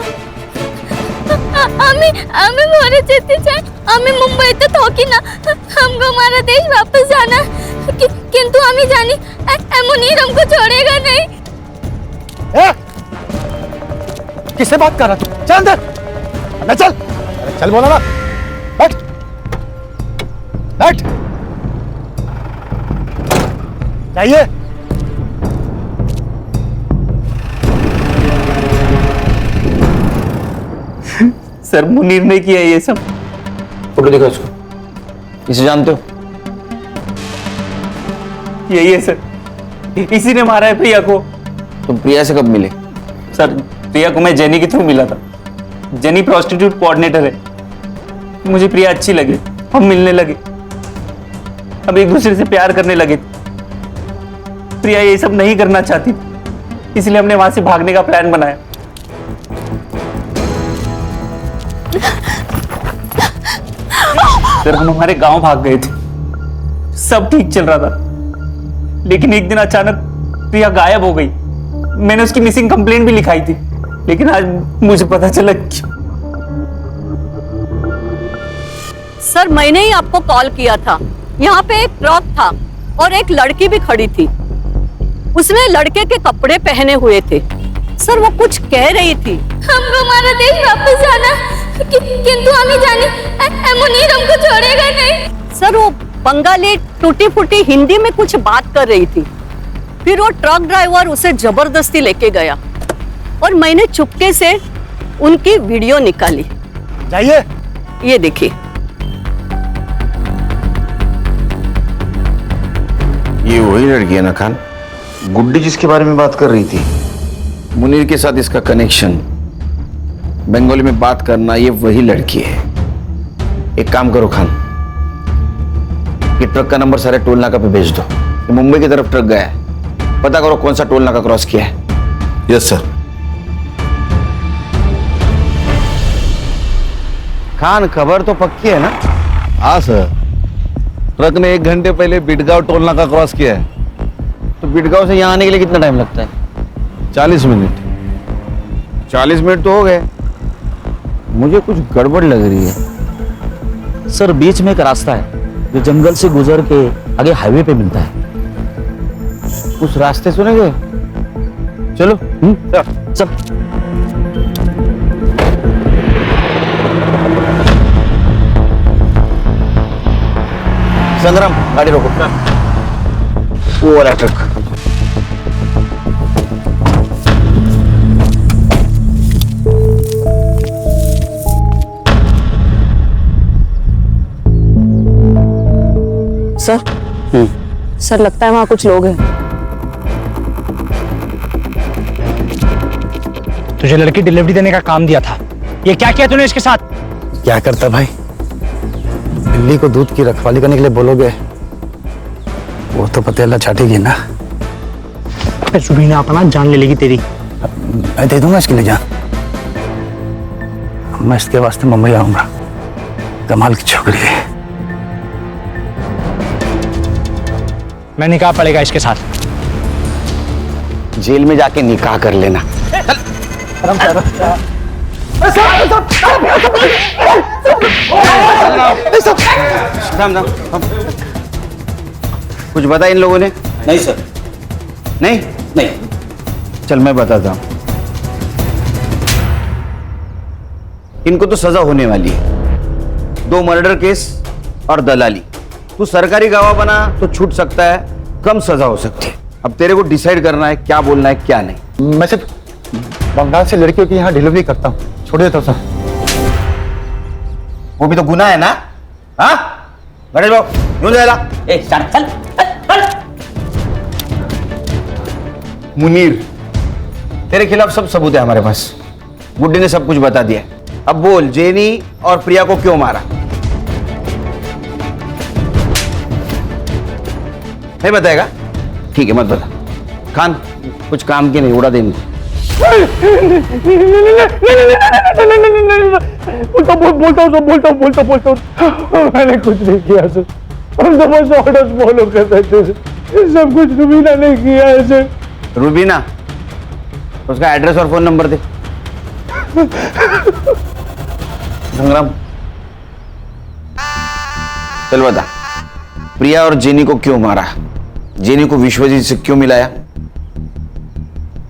S6: आम्ही मोरे चेतीच आहे. आम्ही मुंबईत होकी ना. हमको हमारा देश वापस जाना किंतु आम्ही जानी मुनीर हमको छोड़ेगा नहीं.
S18: किससे बात कर रहा तू? चल अंदर. अंदर चल. अरे चल बोला ना. बैठ. बैठ. जाइए.
S22: सर मुनीर ने किया ये सब.
S3: फोटो दिखाओ इसको. इसे जानते हो?
S22: यही है सर, इसी ने मारा है प्रिया को.
S3: तुम प्रिया से कब मिले?
S22: सर प्रिया को मैं जेनी के थ्रू मिला था. जेनी प्रोस्टिट्यूट कोऑर्डिनेटर है. मुझे प्रिया अच्छी लगी, हम मिलने लगे, अब एक दूसरे से प्यार करने लगे. प्रिया ये सब नहीं करना चाहती, इसलिए हमने वहां से भागने का प्लान बनाया. सर हम हमारे गांव भाग गए थे, सब ठीक चल रहा था, लेकिन एक दिन अचानक प्रिया गायब हो गई. मैंने उसकी मिसिंग कंप्लेंट भी लिखाई थी, लेकिन आज मुझे पता चला क्यों.
S16: सर मैंने ही आपको कॉल किया था. यहाँ पे एक ट्रक था और एक लड़की भी खड़ी थी. उसने लड़के के कपड़े पहने हुए थे. सर वो कुछ कह रही थी.
S6: हमको हमारा देश वापस जाना किंतु हमें जानी मुनीर हमको छोड़ेगा नहीं.
S16: सर वो बंगाली टूटी फूटी हिंदी में कुछ बात कर रही थी. फिर वो ट्रक ड्राइवर उसे जबरदस्ती लेके गया और मैंने चुपके से उनकी वीडियो निकाली.
S18: जाइए.
S16: ये देखिए.
S3: ये वही लड़की है ना खान, गुड्डी जिसके बारे में बात कर रही थी. मुनीर के साथ इसका कनेक्शन, बंगाली में बात करना, ये वही लड़की है. एक काम करो खान, ये ट्रक का नंबर सारे टोल नाका पे भेज दो. ये मुंबई की तरफ ट्रक गया है, पता करो कौन सा टोल नाका क्रॉस किया है.
S4: Yes sir.
S3: खान खबर तो पक्की है ना?
S4: हाँ सर, ट्रक ने 1 घंटे पहले बिटगांव टोल नाका क्रॉस किया है.
S3: तो बिटगांव से यहाँ आने के लिए कितना टाइम लगता है?
S4: 40 मिनट.
S3: 40 मिनट तो हो गए. मुझे कुछ गड़बड़ लग रही है.
S14: सर बीच में एक रास्ता है जो जंगल से गुजर के आगे हाईवे पे मिलता है.
S3: उस रास्ते सुनेंगे? चलो.
S14: चल.
S3: संग्राम गाड़ी रोको. वो वाला ट्रक.
S8: सर सर लगता है वहां कुछ लोग हैं।
S12: तुझे लड़की डिलीवरी देने का काम दिया था, ये क्या किया तूने इसके साथ?
S18: क्या करता भाई, बिल्ली को दूध की रखवाली करने के लिए बोलोगे वो तो पतेला चाटेगी ना।
S12: सुबीना अपना जान ले लेगी तेरी।
S18: मैं दे दूंगा इसके लिए जान। मैं इसके वास्ते मुंबई आऊंगा, कमाल की छोकरी है।
S12: मैं निकाह पड़ेगा इसके साथ।
S3: जेल में जाके निकाह कर लेना। कुछ बता इन लोगों ने?
S14: नहीं सर।
S3: नहीं
S14: नहीं।
S3: चल मैं बताता हूं, इनको तो सजा होने वाली है। 2 मर्डर केस और दलाली। तू सरकारी गवाह बना तो छूट सकता है, कम सजा हो सकती है। अब तेरे को डिसाइड करना है क्या बोलना है क्या नहीं।
S18: मैं सिर्फ बंगाल से लड़कियों की यहाँ डिलीवरी करता हूँ, छोड़ देता हूँ सर।
S3: वो भी तो गुनाह है ना? हाँ गणेश भाऊ यूं जाएगा। चल मुनीर, तेरे खिलाफ सब सबूत है हमारे पास। गुड्डी ने सब कुछ बता दिया। अब बोल, जेनी और प्रिया को क्यों मारा? नहीं बताएगा? ठीक है मत बता। खान कुछ काम के नहीं, उड़ा देंगे।
S9: बोलता हूँ मैंने कुछ नहीं किया सर, हम तो बस ऑर्डर्स फॉलो कर रहे थे। सब कुछ रुबीना ने किया है सर।
S3: रुबीना, उसका एड्रेस और फोन नंबर दे। संग्राम चल बता, प्रिया और जेनी को क्यों मारा? जेनी को विश्वजीत से क्यों मिलाया?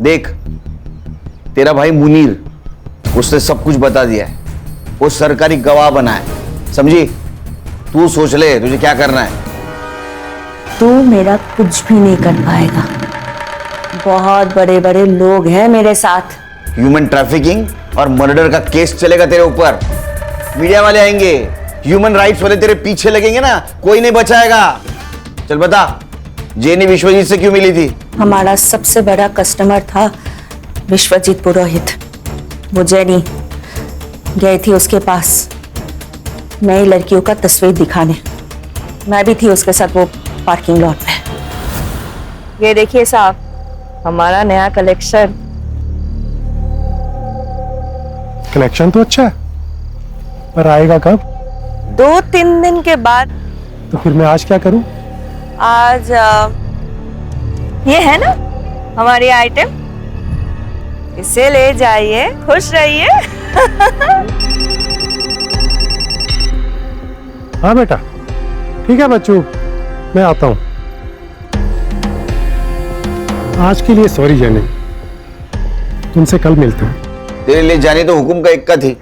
S3: देख तेरा भाई मुनीर, उसने सब कुछ बता दिया है। वो सरकारी गवाह बना है, समझी? तू सोच ले तुझे क्या करना है।
S13: तू मेरा कुछ भी नहीं कर पाएगा। बहुत बड़े बड़े लोग हैं मेरे साथ।
S3: ह्यूमन ट्रैफिकिंग और मर्डर का केस चलेगा तेरे ऊपर। मीडिया वाले आएंगे, ह्यूमन राइट्स वाले तेरे पीछे लगेंगे ना, कोई नहीं बचाएगा। चल बता, जेनी विश्वजीत से क्यों मिली थी?
S13: हमारा सबसे बड़ा कस्टमर था विश्वजीत पुरोहित। वो जेनी गई थी उसके पास नई लड़कियों का तस्वीर दिखाने। मैं भी थी उसके साथ वो पार्किंग लॉट पे। ये देखिए साहब, हमारा नया कलेक्शन।
S7: कलेक्शन तो अच्छा है, पर आएगा कब?
S13: 2-3 दिन के बाद।
S7: तो फिर मैं आज क्या करूं?
S13: आज ये है ना हमारी आइटम, इसे ले जाइए, खुश रहिए।
S7: हाँ बेटा, ठीक है बच्चों, मैं आता हूं। आज के लिए सॉरी जेनी, तुमसे कल मिलते हैं।
S3: तेरे लिए जानी तो हुकुम का इक्का थी,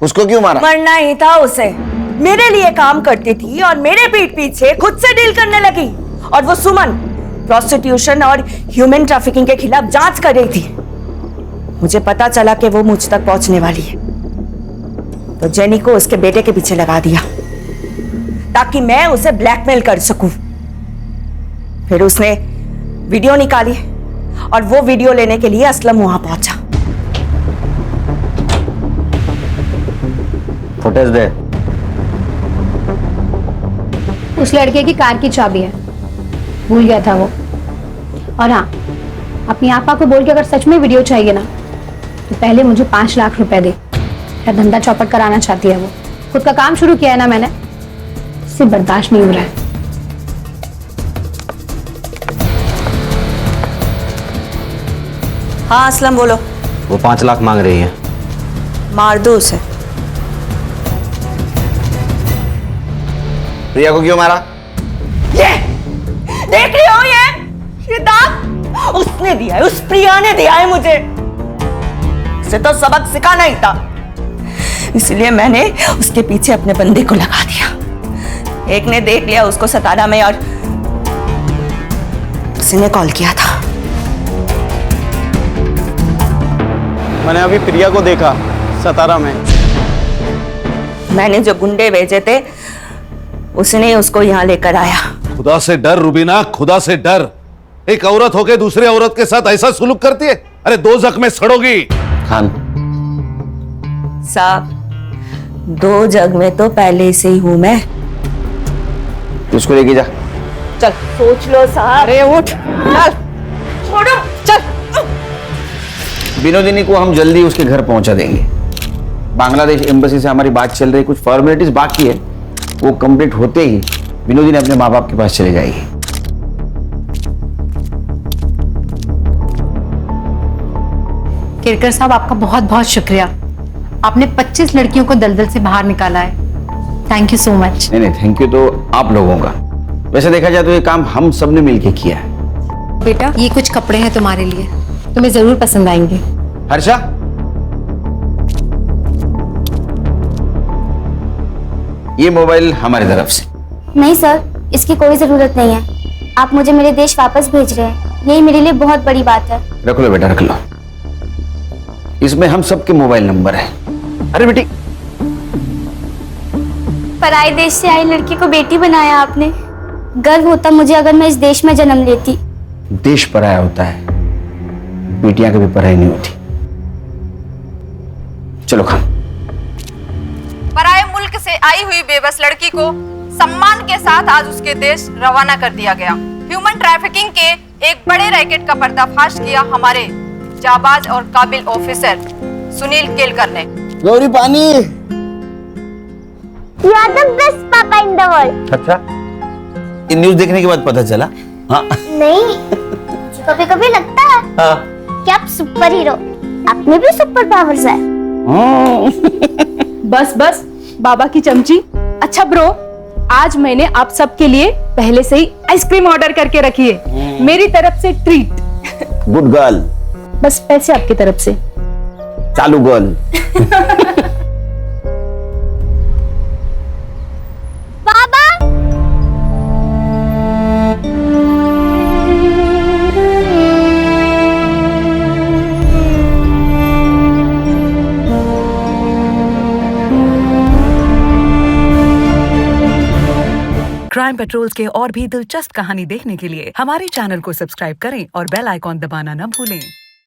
S3: उसको क्यों मारा?
S13: मरना ही था उसे। मेरे लिए काम करती थी और मेरे पीठ पीछे खुद से डील करने लगी। और वो सुमन प्रोस्टिट्यूशन और ह्यूमन ट्रैफिकिंग के खिलाफ जांच कर रही थी। मुझे पता चला कि वो मुझ तक पहुंचने वाली है, तो जेनी को उसके बेटे के पीछे लगा दिया ताकि मैं उसे ब्लैकमेल कर सकूं। फिर उसने वीडियो निकाली और वो वीडियो लेने के लिए असलम वहां पहुंचा।
S3: फुटेज दे।
S1: उस लड़के की कार की चाबी है, भूल गया था वो। और हाँ, अपनी आपा को बोल के अगर सच में वीडियो चाहिए ना, तो पहले मुझे 5 लाख रुपए दे। क्या धंधा चौपट कराना चाहती है वो। खुद का काम शुरू किया है ना मैंने, इससे बर्दाश्त नहीं हो रहा है।
S13: हाँ असलम बोलो।
S10: वो 5 लाख मांग रही है।
S13: मार दो उसे।
S3: प्रिया को क्यों मारा?
S13: ये देख रही हो, ये दाग उसने दिया है, उस प्रिया ने दिया है मुझे। उसे तो सबक सिखाना ही था, इसलिए मैंने उसके पीछे अपने बंदे को लगा दिया। एक ने देख लिया उसको सतारा में और उसने कॉल किया था।
S5: मैंने अभी प्रिया को देखा सतारा में।
S13: मैंने जो गुंडे भेजे थे
S8: उसने उसको यहाँ लेकर आया।
S4: खुदा से डर रुबीना, खुदा से डर। एक औरत होके दूसरे औरत के साथ ऐसा सुलूक करती है? अरे दोज़ख में सड़ोगी।
S3: खान
S8: साहब, 2 जग में तो पहले से ही हूं मैं।
S3: उसको लेके जा।
S8: चल सोच लो साहब। अरे उठ, चल छोड़ो, चल।
S3: विनोदिनी को हम जल्दी उसके घर पहुंचा देंगे। बांग्लादेश एम्बेसी से हमारी बात चल रही, कुछ फॉर्मेलिटीज बाकी है, वो कंप्लीट होते ही विनोदिनी अपने माँ बाप के पास चले जाएगी।
S1: केरकर साहब, आपका बहुत बहुत शुक्रिया। आपने 25 लड़कियों को दलदल से बाहर निकाला है। Thank you so much.
S3: नहीं, थैंक यू तो आप लोगों का। वैसे देखा जाए तो ये काम हम सब ने मिलके किया है।
S1: बेटा, ये कुछ कपड़े हैं तुम्हारे लिए, तुम्हें जरूर पसंद आएंगे।
S3: हर्षा, ये मोबाइल हमारी तरफ से।
S19: नहीं सर, इसकी कोई जरूरत नहीं है। आप मुझे मेरे देश वापस भेज रहे हैं, यही मेरे लिए बहुत बड़ी बात है।
S3: रख लो बेटा, रख लो। इसमें हम सबके मोबाइल नंबर है। अरे बेटी,
S19: पराए देश से आई लड़की को बेटी बनाया आपने। गर्व होता मुझे अगर मैं इस देश में जन्म लेती।
S3: देश पराया होता है, बेटियां कभी पराई नहीं होती। चलो खान।
S17: पराए मुल्क से आई हुई बेबस लड़की को सम्मान के साथ आज उसके देश रवाना कर दिया गया। ह्यूमन ट्रैफिकिंग के एक बड़े रैकेट का पर्दाफाश किया हमारे जाबाज और काबिल ऑफिसर सुनील केलकर ने।
S3: गौरी पानी।
S19: You are the best papa in the world.
S3: अच्छा, ये न्यूज़ देखने के बाद पता चला? हाँ।
S19: नहीं, कभी कभी लगता है
S3: हाँ।
S19: कि आप सुपर हीरो, आप में भी सुपर पावर्स है।
S8: बस बस बाबा की चमची। अच्छा ब्रो, आज मैंने आप सबके लिए पहले से ही आइसक्रीम ऑर्डर करके रखी है, मेरी तरफ से ट्रीट।
S3: Good girl.
S8: बस पैसे आपकी तरफ से।
S3: चालू गर्ल।
S19: बाबा,
S20: क्राइम पेट्रोल्स के और भी दिलचस्प कहानी देखने के लिए हमारे चैनल को सब्सक्राइब करें और बेल आइकॉन दबाना न भूलें।